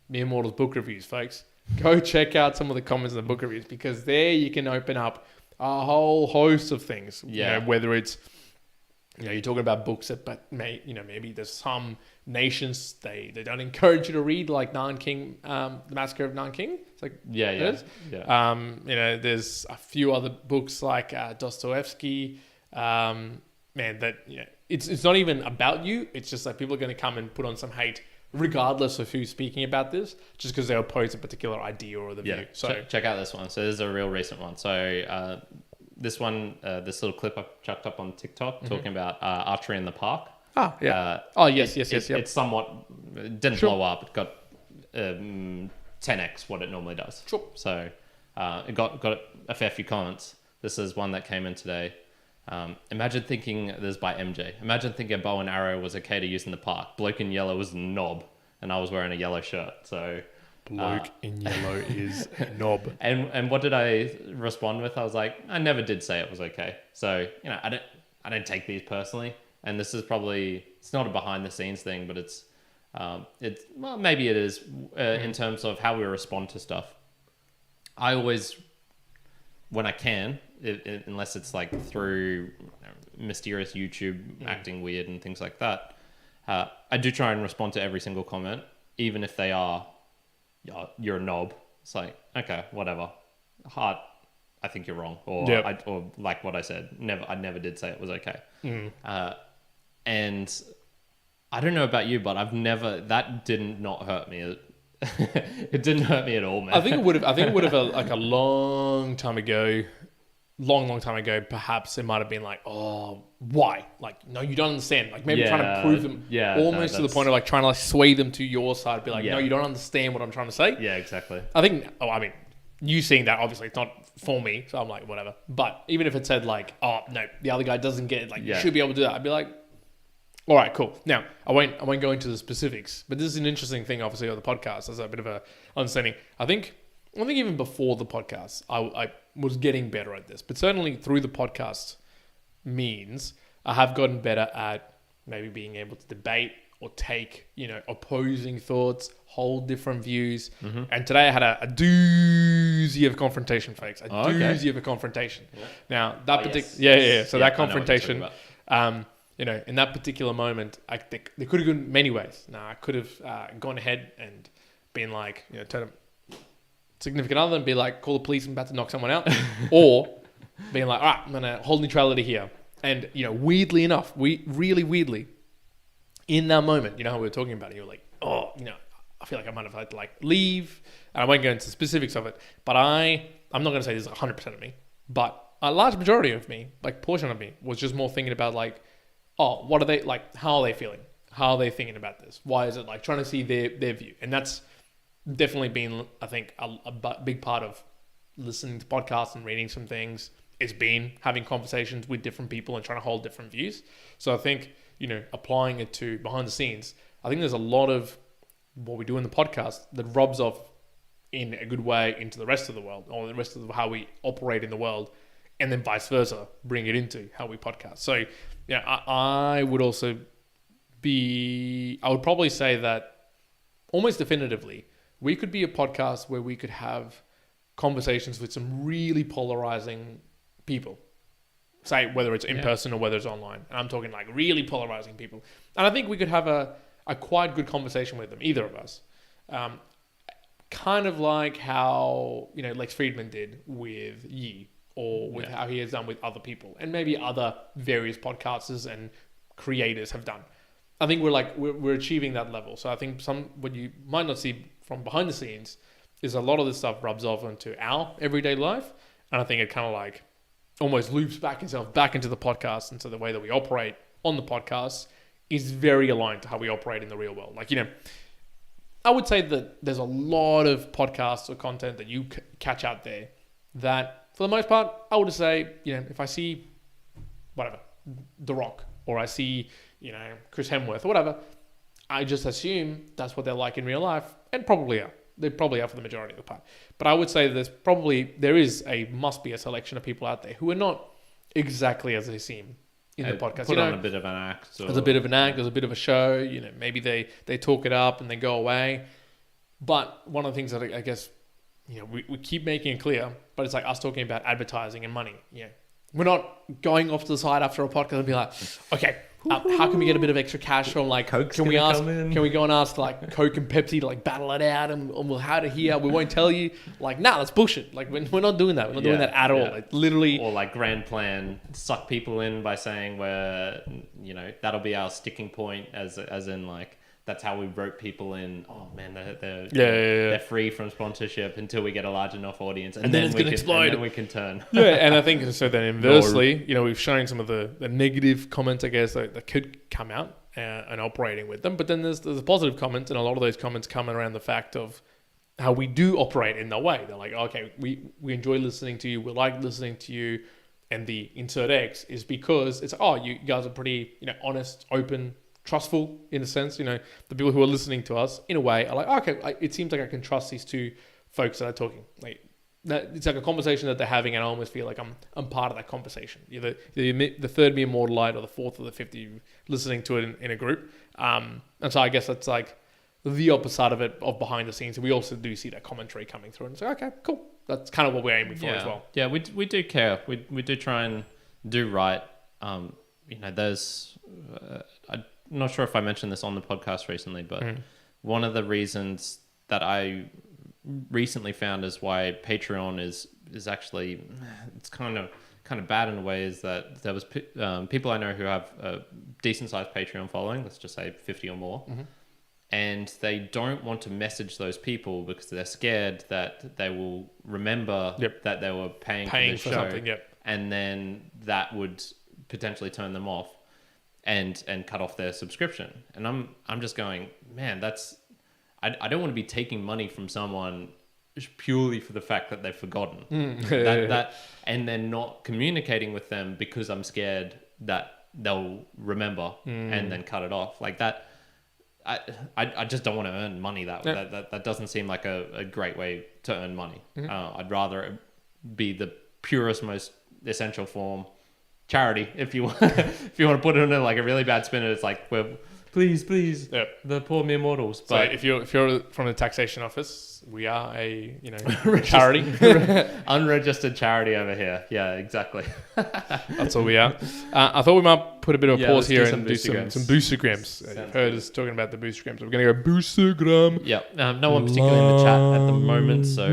Mere Mortals book reviews, folks. Go check out some of the comments in the book reviews, because there you can open up a whole host of things. Yeah. You know, whether it's, you know, you're talking about books that maybe there's some nations they don't encourage you to read, like Nanking, the Massacre of Nanking. It's like yeah. You know, there's a few other books like Dostoevsky. Man, that, you know, it's not even about you. It's just like people are going to come and put on some hate, regardless of who's speaking about this, just because they oppose a particular idea or the view. So check out this one. So this is a real recent one. So this one, this little clip I chucked up on TikTok talking about archery in the park. Oh, yeah. Yes. It's somewhat, it didn't blow up. It got 10x what it normally does. Sure. So it got a fair few comments. This is one that came in today. Imagine thinking, this is by MJ. Imagine thinking a bow and arrow was okay to use in the park. Bloke in yellow was a knob, and I was wearing a yellow shirt. So bloke in yellow is a knob. And what did I respond with? I was like, I never did say it was okay. So, you know, I don't take these personally. And this is probably, it's not a behind the scenes thing, but it's well, maybe it is in terms of how we respond to stuff. I always, when I can, unless it's like through mysterious YouTube acting weird and things like that, I do try and respond to every single comment, even if they are, you're a knob. It's like, okay, whatever. Heart, I think you're wrong, or or like what I said, I never did say it was okay. And I don't know about you, but that did not hurt me. It didn't hurt me at all, man. I think it would have like a long time ago, perhaps it might have been like, oh, why? Like, no, you don't understand. Like, maybe trying to prove them, almost to the point of like trying to like sway them to your side. Be like, no, you don't understand what I'm trying to say. Yeah, exactly. I think, you seeing that, obviously it's not for me, so I'm like, whatever. But even if it said like, oh, no, the other guy doesn't get it, like, you should be able to do that, I'd be like, all right, cool. Now, I won't go into the specifics, but this is an interesting thing, obviously, on the podcast. There's a bit of a understanding. I think even before the podcast, I was getting better at this, but certainly through the podcast means I have gotten better at maybe being able to debate or take, opposing thoughts, hold different views. Mm-hmm. And today I had a doozy of confrontation, folks. Okay. Doozy of a confrontation. Yeah. Now, that yes. yeah. So that I know what you're confrontation, talking in that particular moment, I think there could have gone many ways. Now, I could have gone ahead and been like, turn a significant other and be like, call the police, I'm about to knock someone out. Or being like, all right, I'm going to hold neutrality here. And, weirdly enough, really weirdly, in that moment, how we were talking about it, you're like, oh, I feel like I might have had to leave. And I won't go into specifics of it, but I'm not going to say this is 100% of me, but a large majority of me, portion of me, was just more thinking about oh, what are they, how are they feeling? How are they thinking about this? Why is it trying to see their view? And that's definitely been, I think, a big part of listening to podcasts and reading some things. It's been having conversations with different people and trying to hold different views. So I think, applying it to behind the scenes, I think there's a lot of what we do in the podcast that rubs off in a good way into the rest of the world, or the rest of how we operate in the world, and then vice versa, bring it into how we podcast. So, I would also I would probably say that almost definitively, we could be a podcast where we could have conversations with some really polarizing people, say whether it's in person or whether it's online. And I'm talking really polarizing people. And I think we could have a quite good conversation with them, either of us. Kind of like how, Lex Friedman did with Yi, or with how he has done with other people, and maybe other various podcasters and creators have done. I think we're achieving that level. So I think what you might not see from behind the scenes is a lot of this stuff rubs off into our everyday life. And I think it kind of almost loops itself back into the podcast. And so the way that we operate on the podcast is very aligned to how we operate in the real world. I would say that there's a lot of podcasts or content that you catch out there that, for the most part, I would say, if I see whatever, The Rock, or I see, Chris Hemsworth or whatever, I just assume that's what they're like in real life, and probably are. They probably are for the majority of the part. But I would say there must be a selection of people out there who are not exactly as they seem in the podcast. Put on a bit of an act. There's a bit of an act, there's a bit of a show, maybe they talk it up and they go away. But one of the things that I guess, we keep making it clear, but it's us talking about advertising and money. We're not going off to the side after a podcast and be like, okay, how can we get a bit of extra cash from Coke's can we go and ask Coke and Pepsi to battle it out and we'll have it here. We won't tell you. Nah, that's bullshit. We're not doing that. We're not doing that at all. Literally. Or Grand Plan, suck people in by saying that'll be our sticking point as in that's how we rope people in. Oh man, they're free from sponsorship until we get a large enough audience, and then it's going to explode. And then we can turn. And I think so. Then inversely, we've shown some of the negative comments, I guess, that could come out and operating with them. But then there's a positive comments, and a lot of those comments come around the fact of how we do operate in that way. They're like, okay, we enjoy listening to you. We like listening to you, and the insert X is because it's you guys are pretty honest, open, trustful in a sense. The people who are listening to us in a way are okay, it seems like I can trust these two folks that are talking. It's a conversation that they're having, and I almost feel like I'm part of that conversation. You're the third me immortalite, or the fourth or the fifth you listening to it in a group. And so I guess that's the opposite of it, of behind the scenes. We also do see that commentary coming through, and say, okay, cool. That's kind of what we're aiming for as well. Yeah, we do care. We do try and do right. There's I'm not sure if I mentioned this on the podcast recently, but one of the reasons that I recently found is why Patreon is actually, it's kind of bad in a way, is that there was people I know who have a decent sized Patreon following, let's just say 50 or more, and they don't want to message those people because they're scared that they will remember that they were paying for the show, something, and then that would potentially turn them off and cut off their subscription. And I'm just going, man, I don't want to be taking money from someone purely for the fact that they've forgotten that and then not communicating with them because I'm scared that they'll remember and then cut it off like that. I just don't want to earn money that doesn't seem like a great way to earn money. I'd rather it be the purest, most essential form, charity, if you want to put it in a really bad spin. It's please. Yep. The poor mere mortals. So But if you're from the taxation office, we are a charity. unregistered charity over here. Yeah, exactly. That's all we are. I thought we might put a bit of a Yeah, pause let's do here some and do some Boostagrams. Boostagrams. Sounds You've heard good. us talking about the Boostagrams. We're going to go Boostagram. Yeah, no one particularly in the chat at the moment, so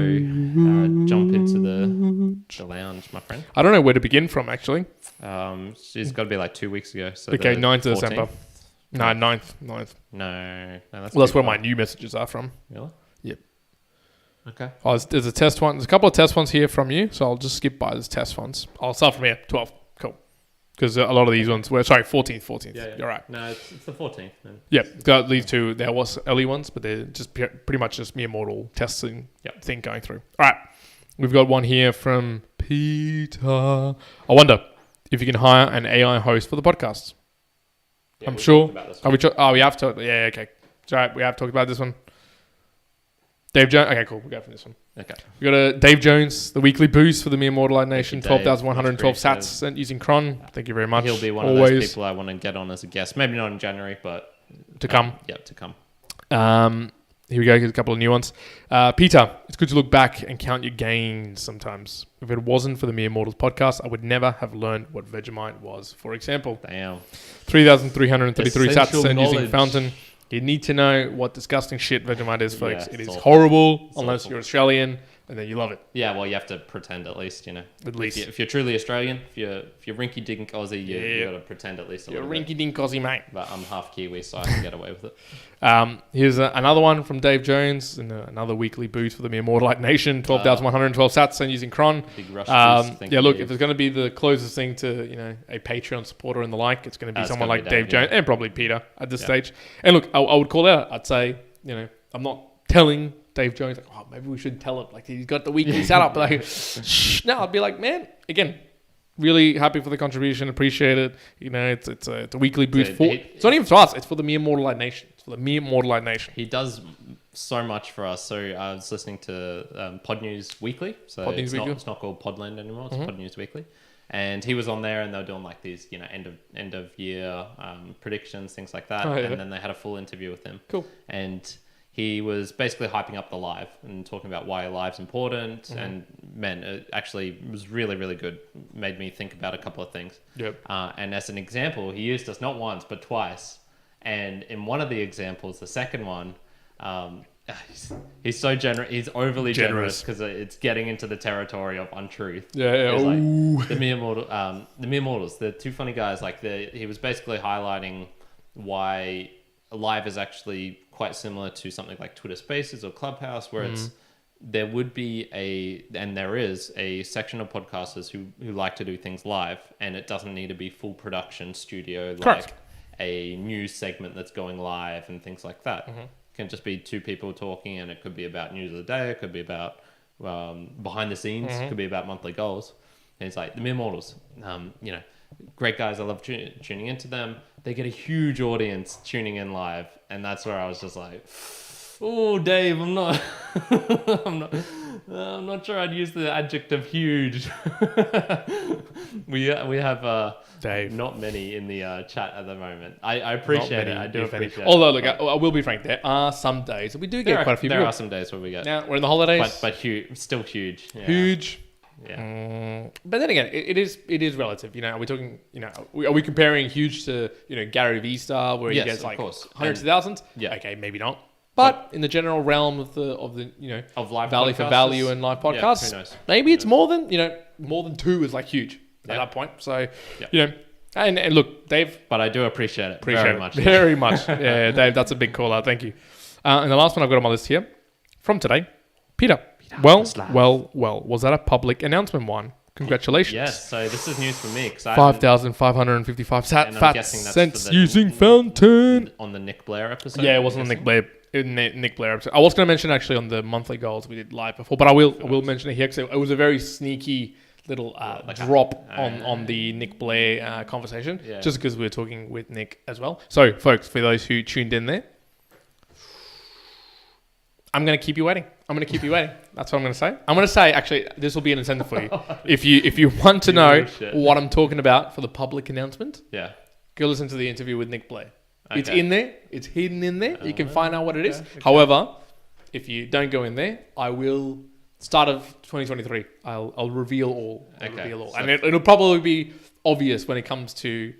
jump into the lounge, my friend. I don't know where to begin from, actually. She's got to be like 2 weeks ago. So Okay, the 9th of 14th? December. No, 9th. No, that's Well, that's too where my far. new messages are from. Really? Yep. Okay. Oh, there's a test one. There's a couple of test ones here from you, so I'll just skip by those test ones. I'll start from here. 12. Cool. Because a lot of these ones were... Sorry, 14th. Yeah. You're right. No, it's the 14th. Then. Yep. Got these two. There was early ones, but they're just pretty much just mere mortal testing thing going through. All right. We've got one here from Peter. I wonder if you can hire an AI host for the podcast. Yeah, I'm we sure. talked about this Are one. we? We have to. Yeah. Okay. Sorry, we have talked about this one. Dave Jones. Okay, cool. We'll go from this one. Okay. We got a Dave Jones, the weekly boost for the Mere Mortalite Nation. Thank you, Dave. 12,112 Much sats appreciated. sent using Cron. Thank you very much. He'll be one of those people I want to get on as a guest. Maybe not in January, but to come. Yeah, to come. Here we go. Here's a couple of new ones. Peter, it's good to look back and count your gains sometimes. If it wasn't for the Mere Mortals podcast, I would never have learned what Vegemite was. For example, Damn. 3,333 sats Essential sent using knowledge. Fountain. You need to know what disgusting shit Vegemite is, folks. Yeah, it it's is awful. horrible It's unless awful. you're Australian, and then you love it. Yeah, well, you have to pretend at least, you know. At least. If you're truly Australian, if you're rinky-dink Aussie, you Yeah. got to pretend at least a You're little bit. rinky-dink Aussie, mate. But I'm half Kiwi, so I can get away with it. Here's another one from Dave Jones, and another weekly boost for the Mere Mortalite Nation. 12,112 sats and using Cron. Big rush juice. Thank Yeah, look, you. if it's going to be the closest thing to a Patreon supporter and the like, it's going to be It's someone gonna like be Dave Dave, Jones yeah. and probably Peter at this Yeah. stage. And look, I would call out. I'd say, I'm not telling Dave Jones like, oh, maybe we should tell him like he's got the weekly setup. Like, shh. No, I'd be like, man, again. Really happy for the contribution. Appreciate it. It's a weekly boost for. It's not even for us. It's for the Mere Mortalite Nation. It's for the Mere Mortalite Nation. He does so much for us. So I was listening to Pod News Weekly. So Pod News Weekly? it's not called Podland anymore. It's Pod News Weekly. And he was on there, and they were doing like these, end of year predictions, things like that. Oh, yeah. And then they had a full interview with him. Cool. And he was basically hyping up the live and talking about why live's important. And man, it actually was really, really good. Made me think about a couple of things. Yep. And as an example, he used us not once but twice. And in one of the examples, the second one, he's so generous. He's overly generous because it's getting into the territory of untruth. Yeah. It's Ooh. like the mere mortals. The two funny guys. He was basically highlighting why live is actually quite similar to something like Twitter Spaces or Clubhouse, where there would be there is a section of podcasters who like to do things live, and it doesn't need to be full production studio Correct. like a news segment that's going live and things like that. It can just be two people talking, and it could be about news of the day, it could be about behind the scenes, it could be about monthly goals. And it's like the mere mortals, great guys. I love tuning into them. They get a huge audience tuning in live, and that's where I was just like, "Oh, Dave, I'm not, I'm not sure I'd use the adjective huge." we have Dave. not many in the chat at the moment. I appreciate it. I do appreciate it. Although, look, I will be frank. There are some days that we do get quite a few. There people. are some days where we get, Now we're in the holidays. but huge, still huge. Yeah. Huge. Yeah. But then again, it is relative. Are we talking? Are we comparing huge to Gary Vee style where Yes, he gets of like course. hundreds And- of thousands? Yeah. Okay, maybe not. But in the general realm of the Of live value for podcasters, value and live yeah, podcasts, who knows? maybe it's more than more than two is like huge at Yeah. that point. So Yeah. and look, Dave, But I do appreciate it appreciate very it much. very much. Yeah, Dave, that's a big call out. Thank you. And the last one I've got on my list here from today, Peter. Well, was that a public announcement one? Congratulations. Yes, so this is news for me because 5,555 And I'm fat guessing that's cents for the- using Fountain. on the Nick Blair episode. Yeah, it wasn't on Nick Blair. Nick Blair episode. I was going to mention actually on the monthly goals we did live before, but I will mention it here because it was a very sneaky little drop on the Nick Blair conversation, Yeah. just because we were talking with Nick as well. So, folks, for those who tuned in there, I'm going to keep you waiting. That's what I'm going to say. I'm going to say, actually, this will be an incentive for you. If you want to know shit. what I'm talking about for the public announcement, Yeah. go listen to the interview with Nick Blair. It's Okay. in there. It's hidden in there. You can find out what it is. okay. However, if you don't go in there, I will start of 2023. I'll reveal all. I'll Okay, reveal all, so- and it'll probably be obvious when it comes to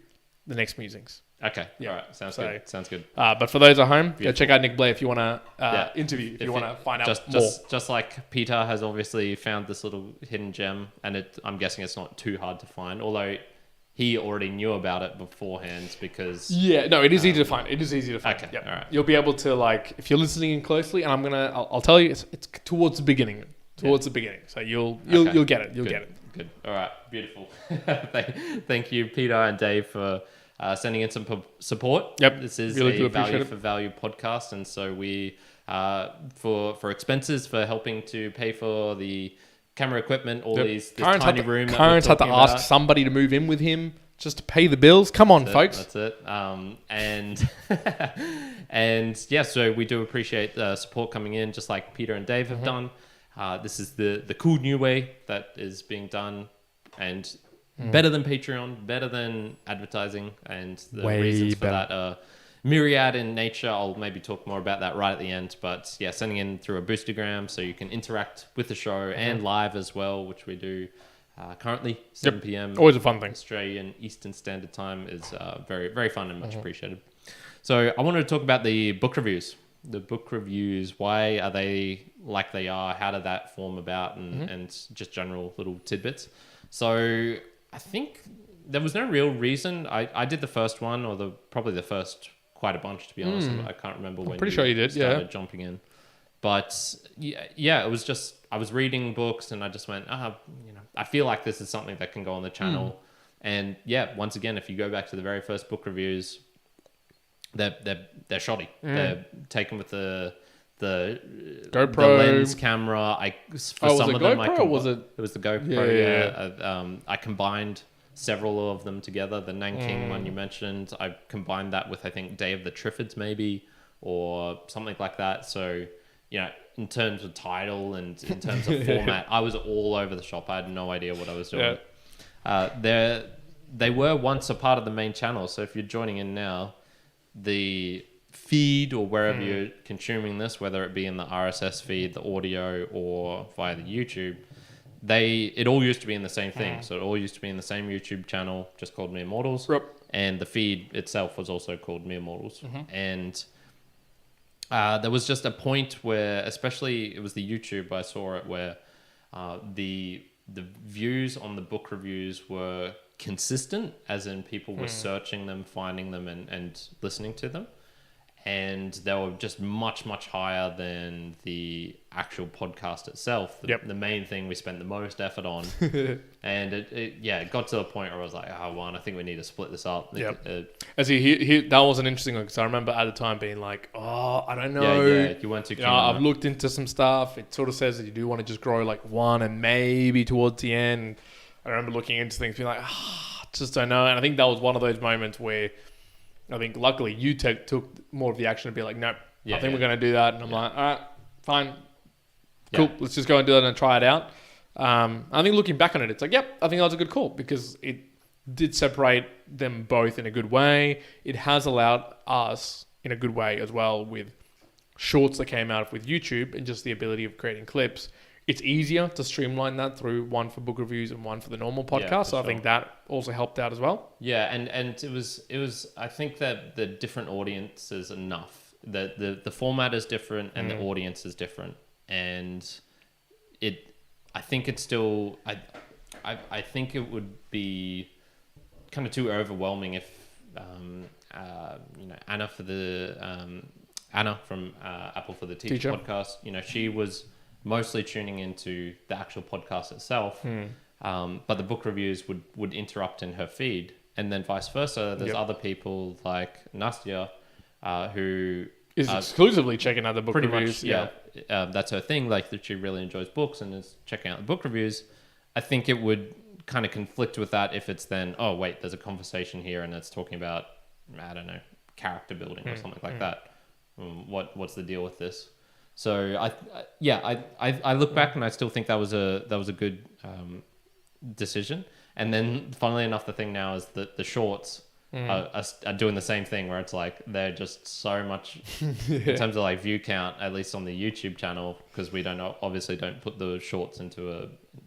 the next musings. Okay. Yeah. All right. Sounds So- good. Sounds good. But for those at home, go Beautiful. check out Nick Blair if you want to Yeah. interview. If you want to find out more. Just like Peter has obviously found this little hidden gem, and I'm guessing it's not too hard to find, although he already knew about it beforehand because Yeah, no, it is easy to find. It is easy to find. Okay, Yep. all right. You'll be able to, like, if you're listening in closely, and I'll tell you, it's towards the beginning. Towards the beginning. So you'll Okay. get it. You'll Good. get it. Good. All right. Beautiful. Thank you, Peter and Dave, for sending in some support. Yep. This is Really do a appreciate value it. for value podcast, and so we for expenses for helping to pay for the camera equipment, all Yep. this Currents tiny had to, room. Currents had to ask about. somebody to move in with him just to pay the bills. Come on, folks. That's it. And and yeah, so we do appreciate the support coming in, just like Peter and Dave have done. This is the cool new way that is being done, and better than Patreon, better than advertising, and the Way reasons for better. that are myriad in nature. I'll maybe talk more about that right at the end, but yeah, sending in through a Boostagram so you can interact with the show and live as well, which we do currently 7 p.m. Always a fun thing. Australian Eastern Standard Time is very, very fun and much appreciated. So I wanted to talk about the book reviews. The book reviews, why are they like they are? How did that form about? And just general little tidbits. So I think there was no real reason. I did the first one, or probably the first quite a bunch, to be honest. I can't remember when. pretty sure you did, yeah. started jumping in. But yeah, it was just I was reading books and I just went, I feel like this is something that can go on the channel. And yeah, once again, if you go back to the very first book reviews, they're shoddy. They're taken with the GoPro. the lens camera. Was it GoPro or was it? It was the GoPro. Yeah. I combined several of them together. The Nanking one you mentioned, I combined that with I think Day of the Triffids maybe, or something like that. So in terms of title and in terms of format, I was all over the shop. I had no idea what I was doing. They were once a part of the main channel. So if you're joining in now, the feed or wherever you're consuming this, whether it be in the RSS feed, the audio, or via the YouTube, it all used to be in the same thing. So it all used to be in the same YouTube channel, just called Mere Mortals. Yep. And the feed itself was also called Mere Mortals. And there was just a point where, especially it was the YouTube, I saw it, where the views on the book reviews were consistent, as in people were searching them, finding them, and listening to them. And they were just much, much higher than the actual podcast itself. The main thing we spent the most effort on. And it got to a point where I was like, Juan, I think we need to split this up. As that was an interesting one, because I remember at the time being like, I don't know. Yeah, you weren't too keen on I've looked into some stuff. It sort of says that you do want to just grow like one and maybe towards the end. I remember looking into things, being like, just don't know. And I think that was one of those moments where I think luckily you took more of the action and be like, nope, I think we're going to do that. And I'm like, all right, fine. Cool. Let's just go and do that and try it out. I think looking back on it, it's like, yep, I think that was a good call because it did separate them both in a good way. It has allowed us in a good way as well with shorts that came out with YouTube and just the ability of creating clips. It's easier to streamline that through one for book reviews and one for the normal podcast. So I think that also helped out as well. Yeah, and it was I think that the different audience is enough. The format is different and the audience is different. And I think it's still I think it would be kind of too overwhelming if Anna for the Anna from Apple for the Teacher podcast, she was mostly tuning into the actual podcast itself, but the book reviews would interrupt in her feed, and then vice versa. There's other people like Nastya who is exclusively checking out the book pretty reviews. much, that's her thing. Like that, she really enjoys books and is checking out the book reviews. I think it would kind of conflict with that if it's then, oh wait, there's a conversation here and it's talking about, I don't know, character building or something like that. What's the deal with this? So I look back and I still think that was a good decision. And then funnily enough, the thing now is that the shorts, are doing the same thing where it's like they're just so much in terms of like view count, at least on the YouTube channel, because we obviously don't put the shorts into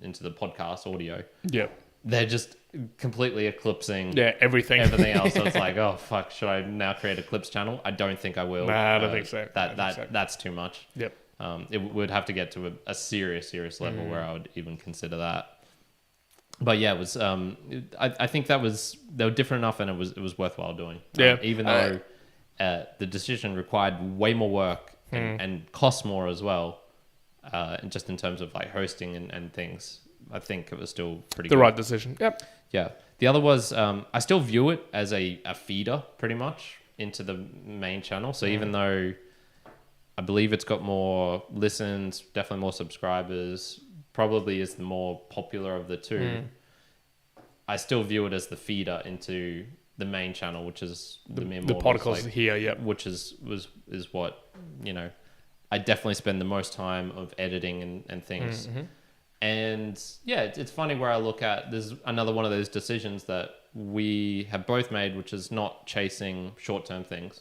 the podcast audio. Yeah. They're just completely eclipsing everything else. So it's like, oh fuck, should I now create a clips channel? I don't think I will. Nah, I don't think so. That's too much. Yep. It would have to get to a serious level where I would even consider that. But yeah, it was. I think they were different enough, and it was worthwhile doing. Yeah. Even though the decision required way more work and cost more as well, and just in terms of like hosting and things, I think it was still pretty good. Right decision. Yep. Yeah. The other was I still view it as a feeder pretty much into the main channel. So even though I believe it's got more listens, definitely more subscribers, probably is the more popular of the two, I still view it as the feeder into the main channel, which is the podcast here. Yep. Which is what, I definitely spend the most time of editing and things. And yeah, it's funny where I look at, there's another one of those decisions that we have both made, which is not chasing short-term things.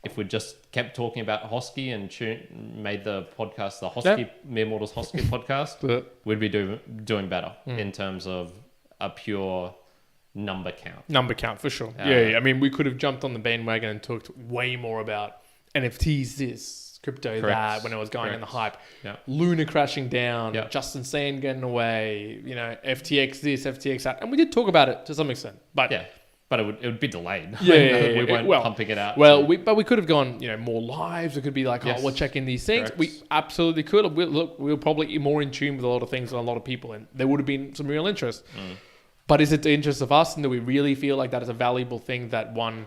If we just kept talking about Hosky and made the podcast the Hosky, Mere Mortals Hosky podcast, we'd be doing better in terms of a pure number count. Number count, for sure. Yeah. I mean, we could have jumped on the bandwagon and talked way more about NFTs this, crypto that, when it was going in the hype. Yeah. Luna crashing down, Justin Sand getting away, FTX this, FTX that. And we did talk about it to some extent. But but it would be delayed. Yeah, we weren't pumping it out. Well, but we could have gone, more lives. It could be like, we're checking these things. Correct. We absolutely could. We were probably more in tune with a lot of things than a lot of people, and there would have been some real interest. But is it the interest of us, and do we really feel like that is a valuable thing that, one,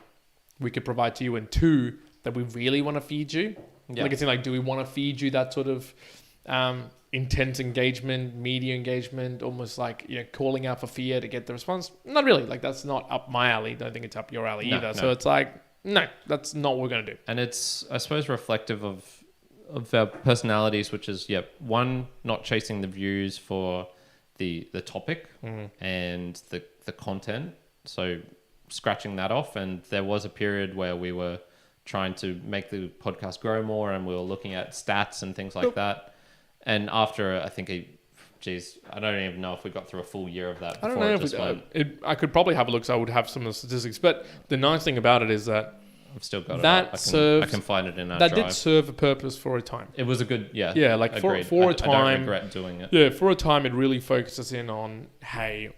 we could provide to you, and two, that we really want to feed you? Yeah. Like, it's like, do we want to feed you that sort of intense engagement, media engagement, almost like calling out for fear to get the response? Not really. Like, that's not up my alley. Don't think it's up your alley either. No. So it's like, no, that's not what we're going to do. And it's, I suppose, reflective of our personalities, which is, one, not chasing the views for the topic and the content. So scratching that off. And there was a period where we were trying to make the podcast grow more, and we were looking at stats and things like that. And after, I think, I don't even know if we got through a full year of that. I don't know if I could probably have a look, so I would have some of the statistics. But the nice thing about it is that I've still got that I can find it in our that drive. Did serve a purpose for a time. It was a good, like for a time. I don't regret doing it. Yeah, for a time, it really focused us in on, hey,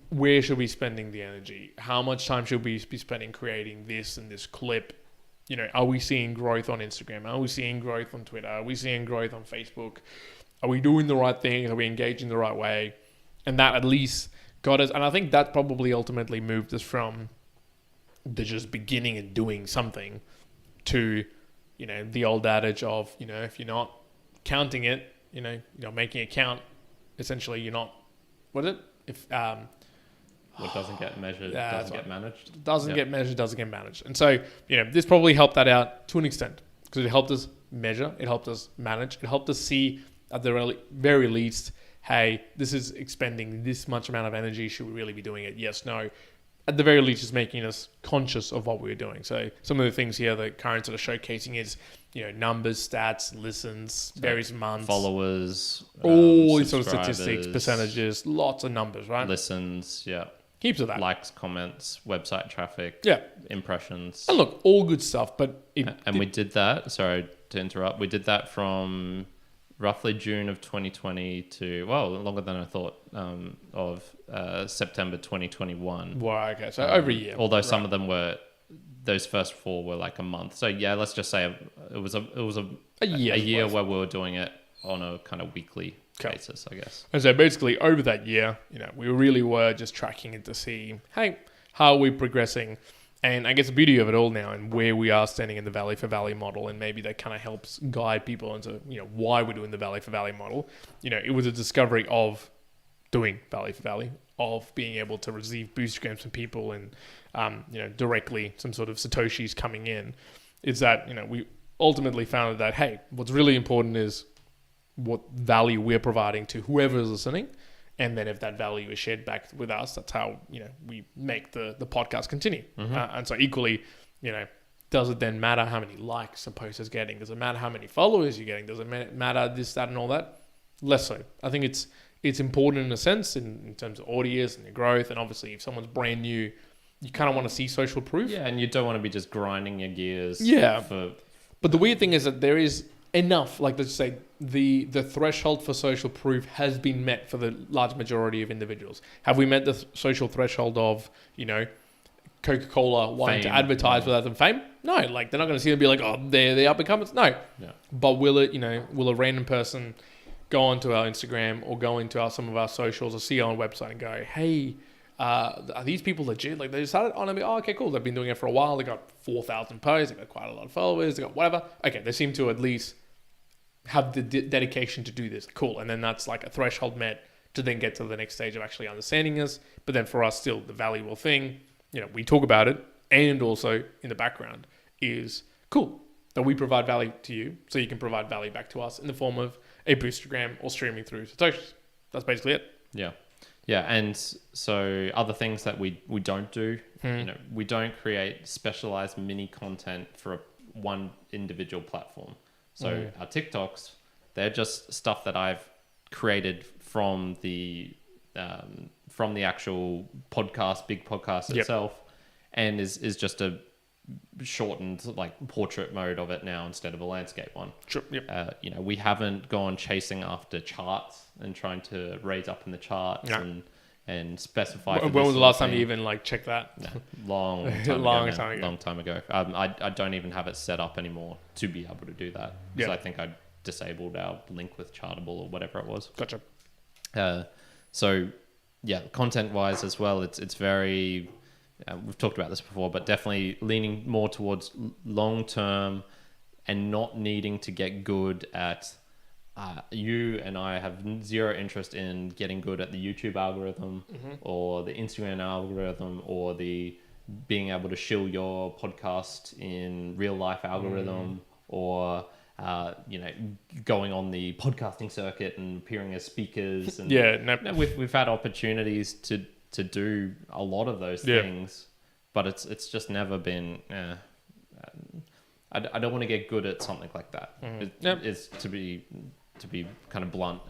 where should we be spending the energy? How much time should we be spending creating this and this clip? Are we seeing growth on Instagram? Are we seeing growth on Twitter? Are we seeing growth on Facebook? Are we doing the right things? Are we engaging the right way? And that at least got us, and I think that probably ultimately moved us from the just beginning and doing something to, the old adage of, if you're not counting it, making it count, essentially you're not, what is it? If, what doesn't get measured doesn't get managed. Doesn't get measured, doesn't get managed. And so, this probably helped that out to an extent, because it helped us measure, it helped us manage, it helped us see at the very least, hey, this is expending this much amount of energy. Should we really be doing it? Yes, no. At the very least, it's making us conscious of what we're doing. So some of the things here that Karen's sort of showcasing is, numbers, stats, listens, various months. Followers. All these sort of statistics, percentages, lots of numbers, right? Listens, Heaps of that. Likes, comments, website traffic, impressions. And look, all good stuff, but... we did that, sorry to interrupt, we did that from roughly June of 2020 to, longer than I thought, of September 2021. Wow, okay, so over a year. Although some of them were, those first 4 were like a month. So let's just say it was a year where we were doing it on a kind of weekly basis, I guess. And so basically over that year, we really were just tracking it to see, hey, how are we progressing? And I guess the beauty of it all now and where we are standing in the Valley for Valley model, and maybe that kind of helps guide people into, why we're doing the Valley for Valley model. It was a discovery of doing Valley for Valley, of being able to receive Boostagrams from people and, directly some sort of Satoshis coming in, is that, we ultimately found that, hey, what's really important is what value we're providing to whoever is listening And then if that value is shared back with us, that's how, we make the podcast continue. And so equally, does it then matter how many likes a post is getting? Does it matter how many followers you're getting? Does it matter this, that, and all that? Less so. I think it's important in a sense in terms of audience and growth. And obviously, if someone's brand new, you kind of want to see social proof. Yeah, and you don't want to be just grinding your gears. Yeah. But the weird thing is that there is enough, like let's say the threshold for social proof has been met for the large majority of individuals. Have we met the social threshold of, Coca-Cola wanting to advertise without them fame? No, like they're not going to see them and be like, oh, they're up and coming. No. Yeah. But will a random person go onto our Instagram or go into some of our socials or see our website and go, hey, are these people legit? Like they decided on me, oh, okay, cool. They've been doing it for a while. They got 4,000 posts. They got quite a lot of followers. They got whatever. Okay, they seem to at least have the dedication to do this. Cool. And then that's like a threshold met to then get to the next stage of actually understanding us. But then for us, still the valuable thing, we talk about it, and also in the background is cool that we provide value to you, so you can provide value back to us in the form of a Boostagram or streaming through Satoshis. That's basically it. Yeah. Yeah, and so other things that we don't do, we don't create specialized mini content for one individual platform. So our TikToks, they're just stuff that I've created from the actual podcast, big podcast itself, and is just a shortened like portrait mode of it now instead of a landscape one. Sure. Yep. We haven't gone chasing after charts and trying to raise up in the charts and specify. When was the last time you even checked that? No, long time ago. I don't even have it set up anymore to be able to do that because I think I disabled our link with Chartable or whatever it was. Gotcha. So yeah, content wise as well, it's very. We've talked about this before, but definitely leaning more towards long term and not needing to get good at. You and I have zero interest in getting good at the YouTube algorithm or the Instagram algorithm or the being able to shill your podcast in real life algorithm or going on the podcasting circuit and appearing as speakers. And we've had opportunities to do a lot of those things, but it's just never been. I don't want to get good at something like that. It's to be kind of blunt.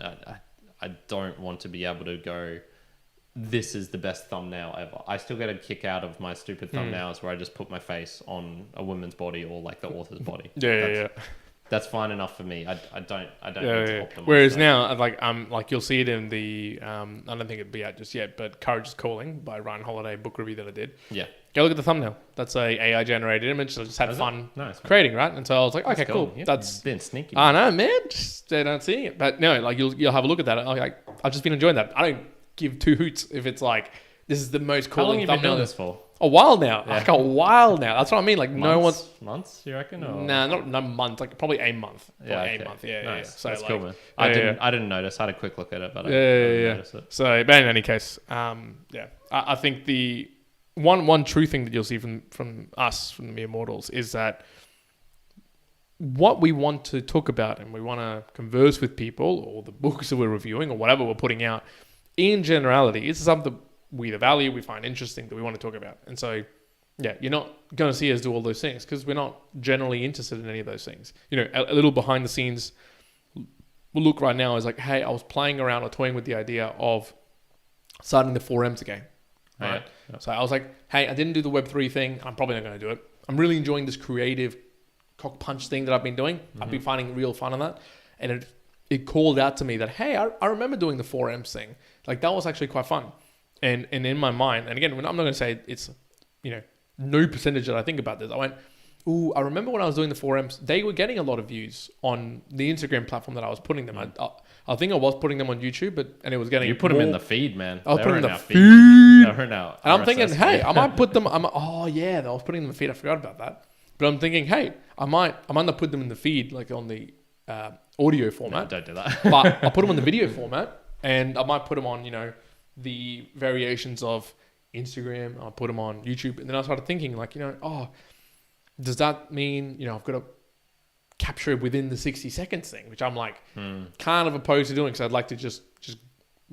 I don't want to be able to go, this is the best thumbnail ever. I still get a kick out of my stupid thumbnails where I just put my face on a woman's body or like the author's body. That's fine enough for me. I don't need to optimize. Whereas now, you'll see it in the I don't think it'd be out just yet, but Courage is Calling by Ryan Holiday book review that I did. Yeah. Go look at the thumbnail. That's a AI generated image. So I just had fun creating, right? And so I was like, okay, cool. Yeah, that's been sneaky. I know, man. Just they're not seeing it, but no, you'll have a look at that. I've just been enjoying that. I don't give two hoots if it's like this is the most cool. How long have you been doing this for? A while now. Like a while now. That's what I mean. Like months, you reckon? Or? Nah, not months. Like probably a month. A month. Yeah, nice. Yeah. So that's cool, man. I didn't notice. I had a quick look at it, but I didn't notice it. So, but in any case, I think the one true thing that you'll see from us, from the Mere Mortals, is that what we want to talk about and we want to converse with people or the books that we're reviewing or whatever we're putting out, in generality, is something we value, we find interesting, that we want to talk about. And so, you're not going to see us do all those things because we're not generally interested in any of those things. A little behind the scenes look right now is like, hey, I was playing around or toying with the idea of starting the 4Ms again. Right? Yeah. So I was like, hey, I didn't do the Web3 thing. I'm probably not going to do it. I'm really enjoying this creative cock punch thing that I've been doing. I've been finding real fun on that. And it called out to me that, hey, I remember doing the 4Ms thing. Like that was actually quite fun. And in my mind, and again, I'm not going to say it's, no percentage that I think about this. I went, ooh, I remember when I was doing the 4Ms, they were getting a lot of views on the Instagram platform that I was putting them. I think I was putting them on YouTube, and it was getting. You put them in the feed, man. I was putting them in the feed. They're in our and I'm thinking, hey, I might put them. I was putting them in the feed. I forgot about that. But I'm thinking, hey, I might not put them in the feed, like on the audio format. No, don't do that. But I'll put them on the video format, and I might put them on, the variations of Instagram. I'll put them on YouTube, and then I started thinking, does that mean I've got to capture it within the 60 seconds thing, which I'm like kind of opposed to doing, because I'd like to just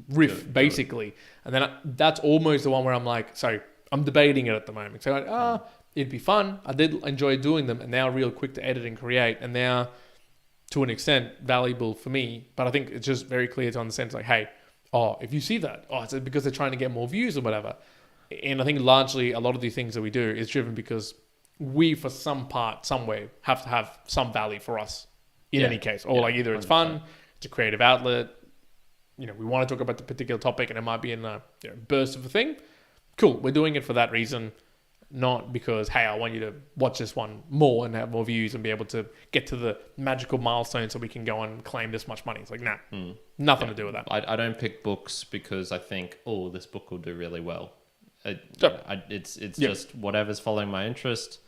riff, basically. And then that's almost the one where I'm like, so I'm debating it at the moment. So like, it'd be fun. I did enjoy doing them, and now real quick to edit and create, and now to an extent valuable for me. But I think it's just very clear to understand, like, hey, if you see that, it's because they're trying to get more views or whatever. And I think largely a lot of the things that we do is driven because we, for some part, some way, have to have some value for us in any case. Or like either it's 100%. Fun, it's a creative outlet, we want to talk about the particular topic and it might be in a burst of a thing. Cool, we're doing it for that reason, not because, hey, I want you to watch this one more and have more views and be able to get to the magical milestone so we can go and claim this much money. It's like, nah, nothing to do with that. I don't pick books because I think, this book will do really well. It's just whatever's following my interest.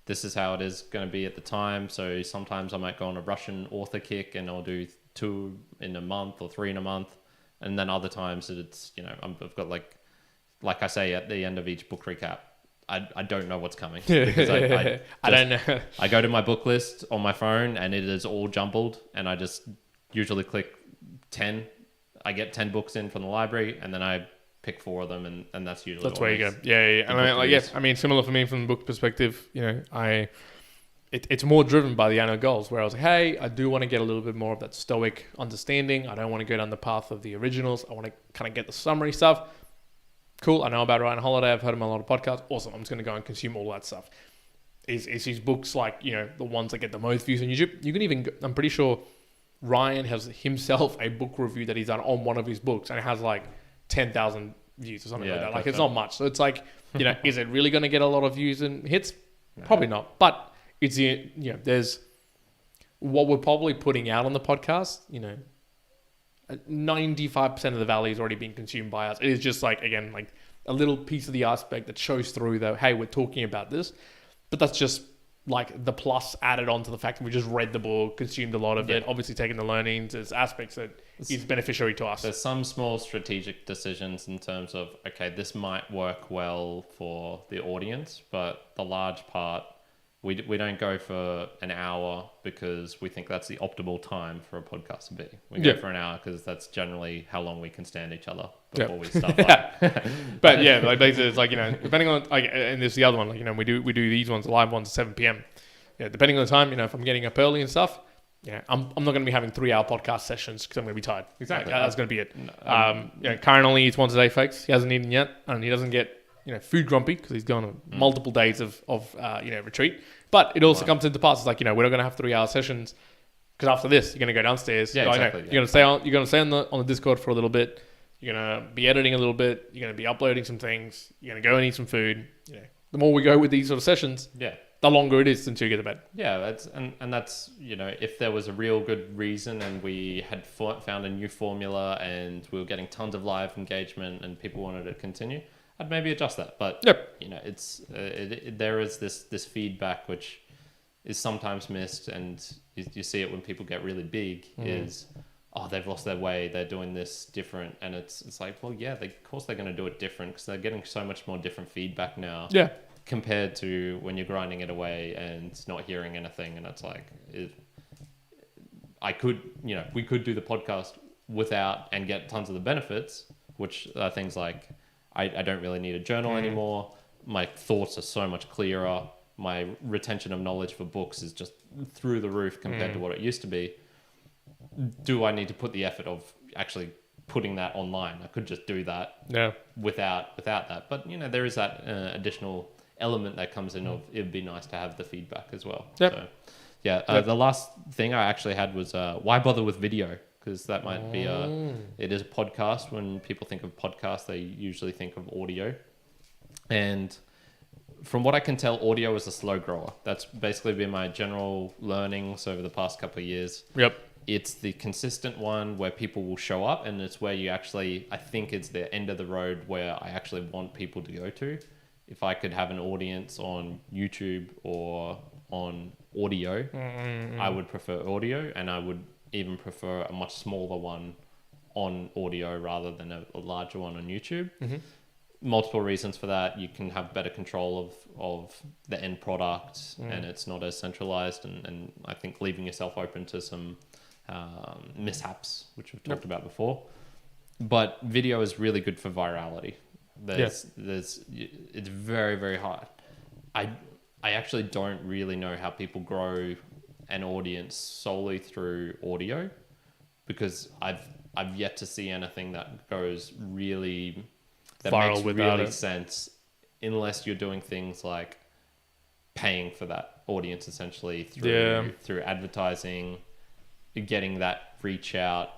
This is how it is going to be at the time. So sometimes I might go on a Russian author kick and I'll do 2 in a month or 3 in a month. And then other times it's, I've got like I say at the end of each book recap, I don't know what's coming. Because I don't know. I go to my book list on my phone and it is all jumbled. And I just usually click 10. I get 10 books in from the library and then I pick 4 of them, and that's usually where you go. Yeah. And I mean, similar for me from the book perspective. It's more driven by the annual goals, where I was like, hey, I do want to get a little bit more of that stoic understanding. I don't want to go down the path of the originals. I want to kind of get the summary stuff. Cool. I know about Ryan Holiday. I've heard him on a lot of podcasts. Awesome. I'm just going to go and consume all that stuff. Is his books like the ones that get the most views on YouTube? You can even. I'm pretty sure Ryan has himself a book review that he's done on one of his books, and it has like 10,000 views or something like that. Like, it's not much. So it's like, is it really going to get a lot of views and hits? No. Probably not. But it's, there's what we're probably putting out on the podcast, 95% of the value is already being consumed by us. It is just like, again, like a little piece of the iceberg that shows through though, hey, we're talking about this. But that's just like the plus added on to the fact that we just read the book, consumed a lot of it, obviously taking the learnings. There's aspects that is beneficiary to us. There's some small strategic decisions in terms of, okay, this might work well for the audience, but the large part, we don't go for an hour because we think that's the optimal time for a podcast to be. We go for an hour because that's generally how long we can stand each other before we start fighting. But like basically it's like, depending on, like, and there's the other one, like, we do these ones, the live ones at 7 p.m. Depending on the time, if I'm getting up early and stuff, I'm not going to be having 3-hour podcast sessions because I'm going to be tired. Exactly. Like, that's going to be it. Karen only eats once a day, folks. He hasn't eaten yet, and he doesn't get food grumpy because he's gone on multiple days of retreat. But it also comes into pass. It's like, we're not going to have 3-hour sessions because after this, you're going to go downstairs. Yeah, exactly. You're going to stay on the Discord for a little bit. You're going to be editing a little bit. You're going to be uploading some things. You're going to go and eat some food. The more we go with these sort of sessions, the longer it is until you get to bed. Yeah, that's if there was a real good reason and we had found a new formula and we were getting tons of live engagement and people wanted to continue, I'd maybe adjust that. But there is this feedback which is sometimes missed, and you see it when people get really big. Is they've lost their way, they're doing this different, and it's like, well, of course they're going to do it different because they're getting so much more different feedback now. Yeah. Compared to when you're grinding it away and not hearing anything, and it's like, we could do the podcast without and get tons of the benefits, which are things like, I don't really need a journal anymore. My thoughts are so much clearer. My retention of knowledge for books is just through the roof compared to what it used to be. Do I need to put the effort of actually putting that online? I could just do that without that. But, there is that additional element that comes in of it'd be nice to have the feedback as well. So, the last thing I actually had was why bother with video? Because that might be it is a podcast. When people think of podcasts, they usually think of audio. And from what I can tell, audio is a slow grower. That's basically been my general learnings over the past couple of years. Yep. It's the consistent one where people will show up, and it's where you actually, I think it's the end of the road where I actually want people to go to. If I could have an audience on YouTube or on audio, I would prefer audio, and I would even prefer a much smaller one on audio rather than a larger one on YouTube. Multiple reasons for that. You can have better control of the end product, and it's not as centralized, and I think leaving yourself open to some mishaps, which we've talked about before. But video is really good for virality. It's very, very hard. I actually don't really know how people grow an audience solely through audio, because I've yet to see anything that goes really that Viral makes without really it. sense, unless you're doing things like paying for that audience essentially through advertising, getting that reach out,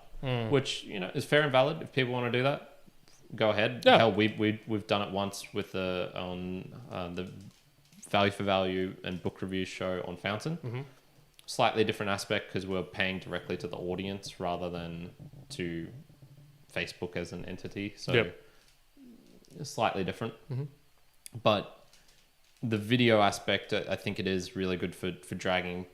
which is fair and valid. If people want to do that, go ahead. Yeah. Hell, we've done it once with the Value for Value and book review show on Fountain. Mm-hmm. Slightly different aspect because we're paying directly to the audience rather than to Facebook as an entity. So it's slightly different. Mm-hmm. But the video aspect, I think it is really good for dragging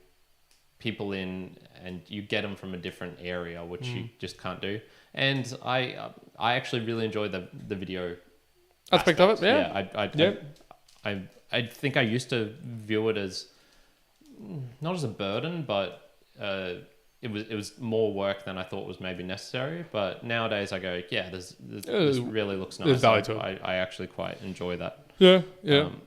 people in, and you get them from a different area, which you just can't do. And I actually really enjoy the video Aspect of it, yeah. I think I used to view it as not as a burden, but it was more work than I thought was maybe necessary. But nowadays I go, this really looks nice. There's value to it. I actually quite enjoy that. Yeah.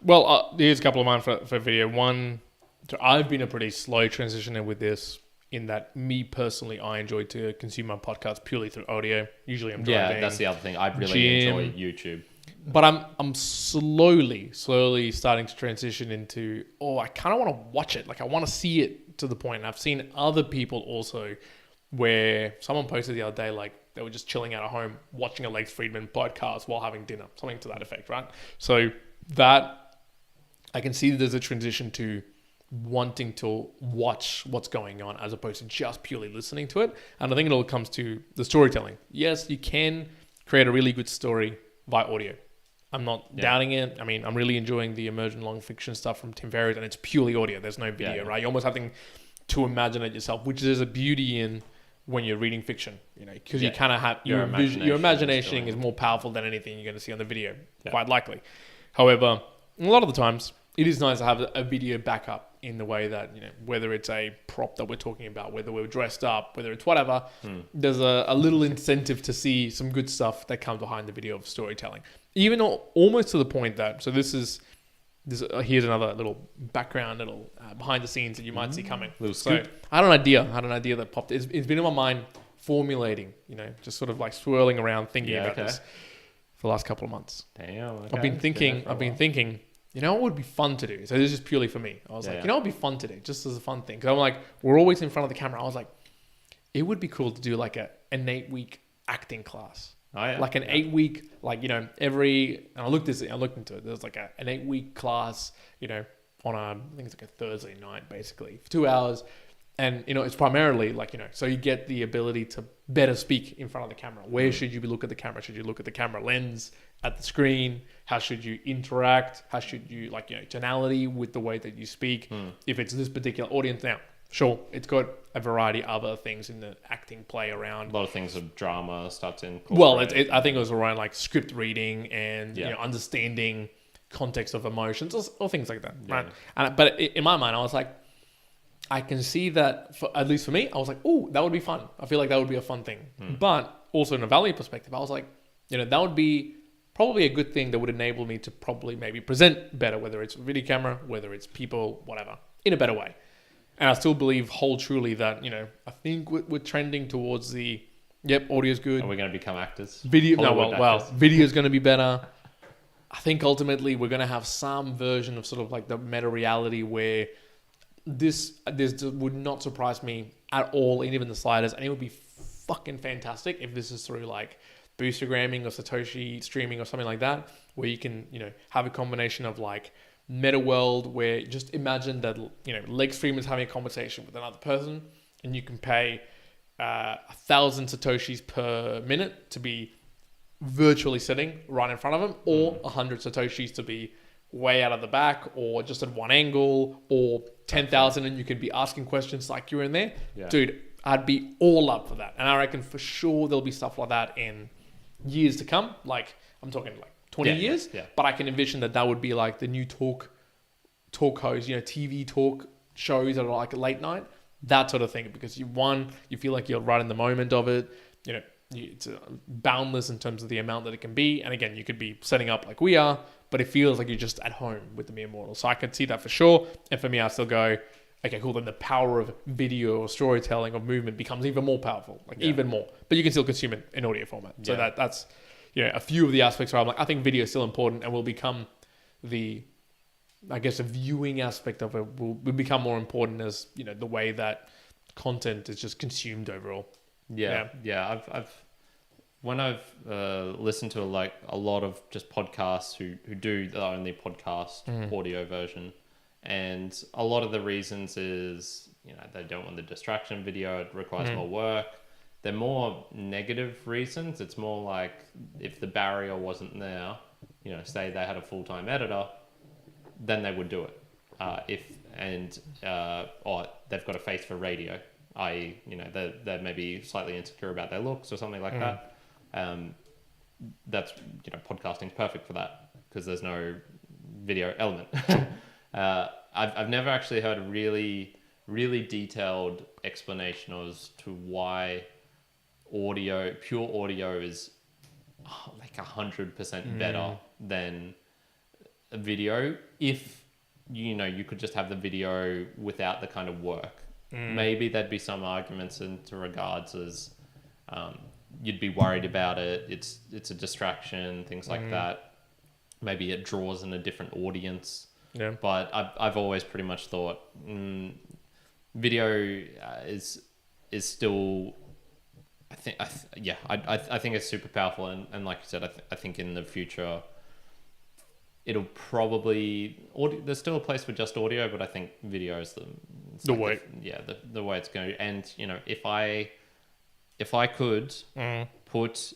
Well, here's a couple of mine for video. One, so I've been a pretty slow transitioner with this, in that me personally, I enjoy to consume my podcasts purely through audio. Usually I'm driving. Yeah, that's the other thing. I really gym. enjoy YouTube. But I'm slowly starting to transition into, I kind of want to watch it. Like, I want to see it to the point. And I've seen other people also where someone posted the other day, like, they were just chilling out at home watching a Lex Friedman podcast while having dinner, something to that effect, right? So that, I can see that there's a transition to wanting to watch what's going on as opposed to just purely listening to it. And I think it all comes to the storytelling. Yes, you can create a really good story via audio. I'm not doubting it. I mean, I'm really enjoying the emergent long fiction stuff from Tim Ferriss, and it's purely audio. There's no video, right? You're almost having to imagine it yourself, which there's a beauty in when you're reading fiction, because you kind of have your imagination is more powerful than anything you're going to see on the video, quite likely. However, a lot of the times, it is nice to have a video backup in the way that, whether it's a prop that we're talking about, whether we're dressed up, whether it's whatever, there's a little incentive to see some good stuff that comes behind the video of storytelling. Even almost to the point that, so here's another little background, little behind the scenes that you might see coming. So I had an idea that popped. It's been in my mind formulating, just sort of like swirling around thinking about this for the last couple of months. Damn. Okay. I've been thinking, what would be fun to do? So this is just purely for me. I was what would be fun to do? Just as a fun thing. Because I'm like, we're always in front of the camera. I was like, it would be cool to do like an 8-week acting class. Oh, yeah. Like an 8-week, every, and I looked into it. There's like an 8-week class, on I think it's like a Thursday night, basically, for 2 hours. And, it's primarily so you get the ability to better speak in front of the camera. Where should you look at the camera? Should you look at the camera lens, at the screen? How should you interact? How should you, tonality with the way that you speak? If it's this particular audience now, sure, it's got a variety of other things in the acting play around. A lot of things of drama starts in. Well, I think it was around script reading and understanding context of emotions or things like that, right? But in my mind, I was like, I can see that, at least for me, I was like, oh, that would be fun. I feel like that would be a fun thing. But also in a value perspective, I was like, that would be probably a good thing that would enable me to probably maybe present better, whether it's video camera, whether it's people, whatever, in a better way. And I still hold truly that, I think we're trending towards the, audio's good. Are we going to become actors? Video is going to be better. I think ultimately we're going to have some version of sort of like the meta reality where this would not surprise me at all, and even the slightest. And it would be fucking fantastic if this is through like Boostagramming or Satoshi streaming or something like that, where you can, have a combination of like meta world where just imagine that, Lex Friedman's having a conversation with another person and you can pay 1,000 Satoshis per minute to be virtually sitting right in front of him, or 100 Satoshis to be way out of the back or just at one angle, or 10,000 and you can be asking questions like you're in there. Dude, I'd be all up for that. And I reckon for sure there'll be stuff like that in years to come. Like, I'm talking like 20 years, but I can envision that would be like the new talk host, TV talk shows that are like late night, that sort of thing, because you feel like you're right in the moment of it. it's boundless in terms of the amount that it can be. And again, you could be setting up like we are, but it feels like you're just at home with the mere mortal. So I could see that for sure. And for me, I still go, okay, cool. Then the power of video or storytelling or movement becomes even more powerful, even more. But you can still consume it in audio format. So that's a few of the aspects where I'm like, I think video is still important and will become the viewing aspect of it will become more important as the way that content is just consumed overall. I've when I've listened to a lot of just podcasts who do the only podcast audio version, and a lot of the reasons is they don't want the distraction video, it requires more work. They're more negative reasons. It's more like if the barrier wasn't there, say they had a full-time editor, then they would do it. Or they've got a face for radio, i.e., they're maybe slightly insecure about their looks or something like that. That's podcasting's perfect for that because there's no video element. I've never actually heard a really, really detailed explanation as to why pure audio is like 100% better than a video if you could just have the video without the kind of work. Maybe there'd be some arguments into regards as you'd be worried about it, it's a distraction, things like that. Maybe it draws in a different audience, but I've always pretty much thought video is still I think it's super powerful, and like you said, I think in the future it'll probably there's still a place for just audio, but I think video is the way it's going. And if I could put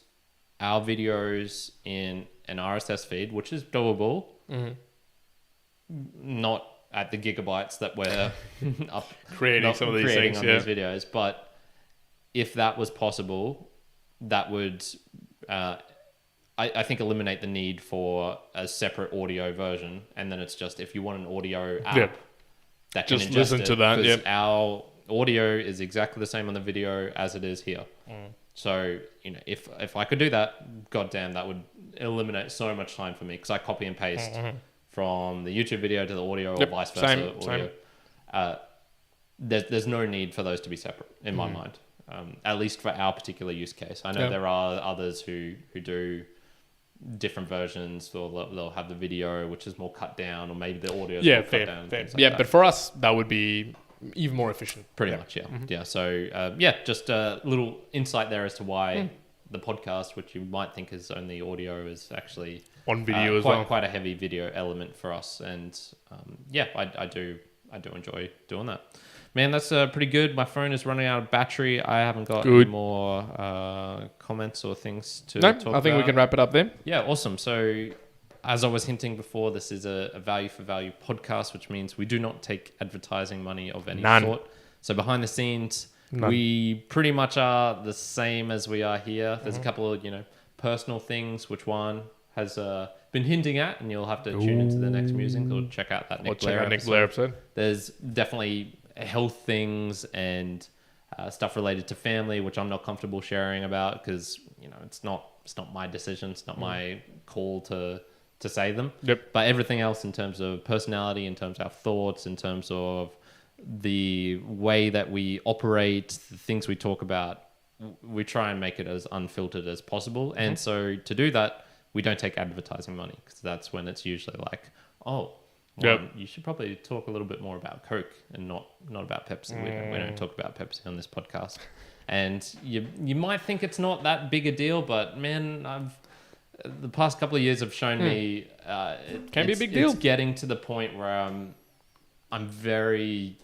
our videos in an RSS feed, which is doable, not at the gigabytes that we're creating some of these things on these videos, but if that was possible, that would I think eliminate the need for a separate audio version, and then it's just if you want an audio app that can just ingest listen it, to that. because our audio is exactly the same on the video as it is here. So if I could do that, goddamn, that would eliminate so much time for me, because I copy and paste from the YouTube video to the audio or vice versa. Audio. There's no need for those to be separate in my mind. At least for our particular use case. I know there are others who do different versions, or they'll have the video which is more cut down, or maybe the audio is more cut down. Fair. Like but for us that would be even more efficient. Pretty much. So just a little insight there as to why the podcast, which you might think is only audio, is actually on video as well. Quite a heavy video element for us, and I do enjoy doing that. Man, that's pretty good. My phone is running out of battery. I haven't got any more comments or things to talk about. I think we can wrap it up then. Yeah, awesome. So, as I was hinting before, this is a value for value podcast, which means we do not take advertising money of any sort. So, behind the scenes, we pretty much are the same as we are here. There's a couple of personal things which Juan has been hinting at, and you'll have to tune into the next Musings or check out that Nick Blair episode. There's definitely health things and stuff related to family, which I'm not comfortable sharing about, because it's not my decision, it's not my call to say them. But everything else, in terms of personality, in terms of our thoughts, in terms of the way that we operate, the things we talk about, we try and make it as unfiltered as possible. And so to do that, we don't take advertising money, because that's when it's usually like, you should probably talk a little bit more about Coke and not about Pepsi. We don't talk about Pepsi on this podcast. And you might think it's not that big a deal, but man, the past couple of years have shown me it can be a big deal. It's getting to the point where I'm very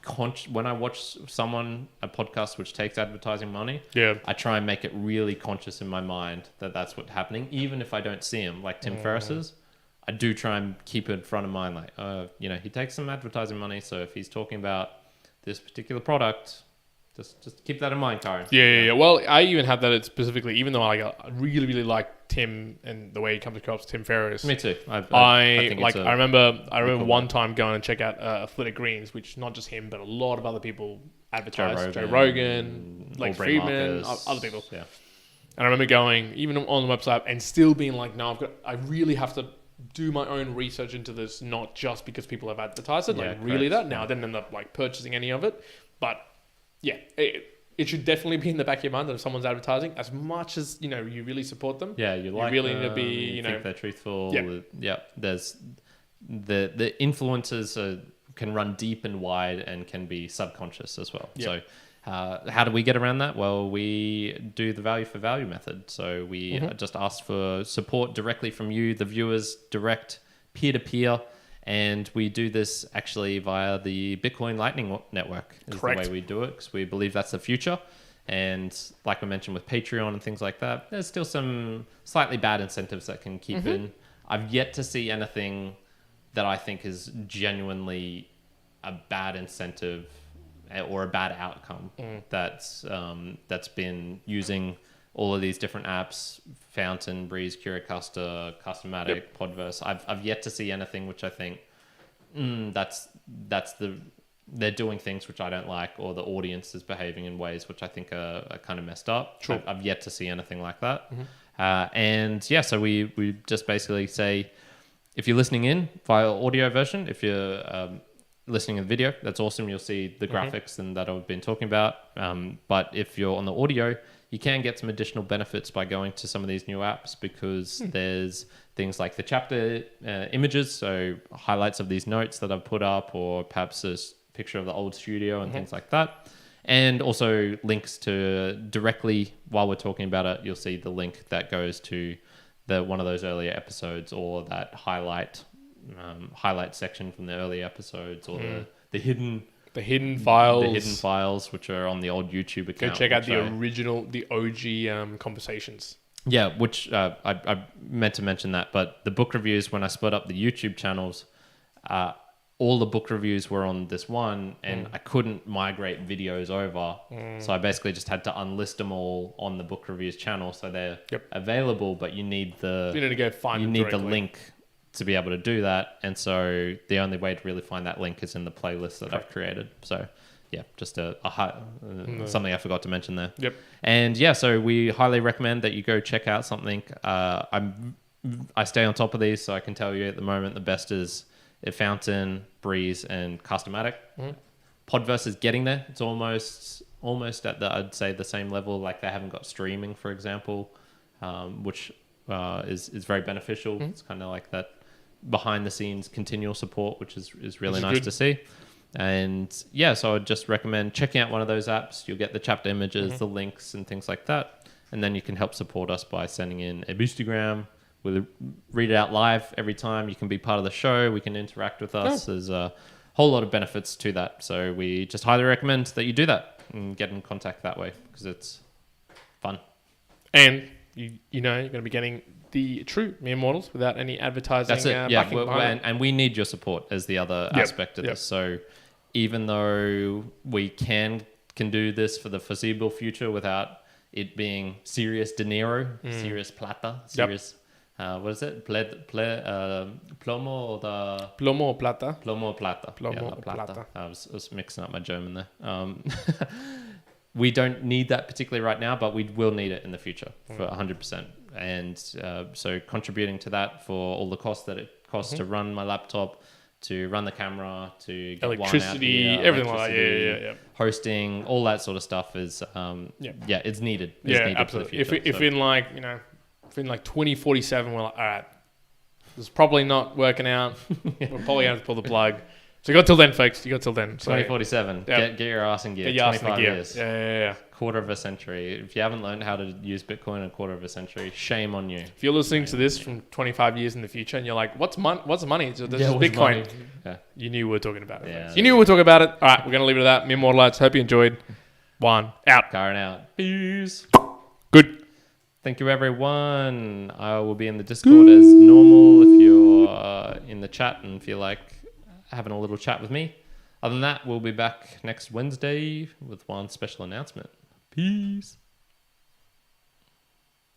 conscious when I watch a podcast which takes advertising money. I try and make it really conscious in my mind that that's what's happening, even if I don't see him, like Tim Ferriss's. I do try and keep it in front of mind, like, he takes some advertising money, so if he's talking about this particular product, just keep that in mind, Karen. Yeah. Well, I even have that specifically, even though I really, really like Tim and the way he comes across, Tim Ferriss. Me too. I remember one time going and check out Athletic Greens, which not just him, but a lot of other people advertise. Joe Rogan, like Friedman, other people. And I remember going even on the website and still being like, no, I really have to do my own research into this, not just because people have advertised it. Yeah, like really correct. that. Now I didn't end up like purchasing any of it, but yeah, it should definitely be in the back of your mind that if someone's advertising, as much as you really support them. Yeah, you like really them, need to be, you think they're truthful. Yeah. Yeah, there's the influencers can run deep and wide and can be subconscious as well. Yeah. So how do we get around that? Well, we do the value for value method. So we just ask for support directly from you, the viewers, direct peer-to-peer. And we do this actually via the Bitcoin Lightning Network is Correct. the way we do it, because we believe that's the future. And like I mentioned with Patreon and things like that, there's still some slightly bad incentives that can keep in. I've yet to see anything that I think is genuinely a bad incentive or a bad outcome that's been using all of these different apps, Fountain, Breeze, Curicaster, Customatic, Podverse. I've yet to see anything which I think they're doing things which I don't like, or the audience is behaving in ways which I think are kind of messed up. Sure. I've yet to see anything like that. And yeah, so we just basically say, if you're listening in via audio version, if you're listening in video, that's awesome. You'll see the graphics and that I've been talking about. But if you're on the audio, you can get some additional benefits by going to some of these new apps, because there's things like the chapter images, so highlights of these notes that I've put up, or perhaps a picture of the old studio and things like that. And also links to directly, while we're talking about it, you'll see the link that goes to one of those earlier episodes, or that highlight section from the earlier episodes, or the hidden files, which are on the old YouTube account. Go check out the OG conversations. Yeah, which I meant to mention that, but the book reviews, when I split up the YouTube channels, all the book reviews were on this one, and I couldn't migrate videos over. So I basically just had to unlist them all on the book reviews channel, so they're available, but you need You need to go find them directly. the link to be able to do that. And so the only way to really find that link is in the playlist that I've created. So yeah, just something I forgot to mention there. Yep. And yeah, so we highly recommend that you go check out something. I stay on top of these, so I can tell you at the moment the best is Fountain, Breeze, and Customatic. Podverse is getting there. It's almost at I'd say the same level. Like, they haven't got streaming, for example, which is very beneficial. It's kind of like that behind the scenes continual support, which is really nice to see. And yeah, so I'd just recommend checking out one of those apps. You'll get the chapter images, the links, and things like that. And then you can help support us by sending in a Boostagram. We'll read it out live every time. You can be part of the show. We can interact with us. There's a whole lot of benefits to that. So we just highly recommend that you do that and get in contact that way, because it's fun. And you're going to be getting the true mere mortals without any advertising. That's it. Yeah, backing and we need your support as the other aspect of this. So even though we can do this for the foreseeable future without it being serious dinero, serious plata, serious... what is it? Plomo or the... Plomo or plata? Plomo or plata. Plomo or plata. I was mixing up my German there. We don't need that particularly right now, but we will need it in the future for 100%. And so contributing to that for all the costs that it costs to run my laptop, to run the camera, to get electricity, wine out here, everything like that. Yeah. Hosting, all that sort of stuff is, it's needed. It's needed absolutely. For the future, If in like 2047, we're like, all right, this is probably not working out. We're probably going to pull the plug. So you got till then, folks. You got till then. So, 2047. Get your ass in gear. Get your ass in 25 gear. years. Yeah. Quarter of a century. If you haven't learned how to use Bitcoin in a quarter of a century, shame on you. If you're listening to this from 25 years in the future and you're like, what's money? So this is what's Bitcoin. money? Yeah. You knew we were talking about it. Yeah, you knew we were talking about it. All right, we're going to leave it at that. Mere Mortalites. Hope you enjoyed. Juan, out. Karen out. Peace. Good. Thank you, everyone. I will be in the Discord as normal if you're in the chat and feel like having a little chat with me. Other than that, we'll be back next Wednesday with one special announcement. Peace.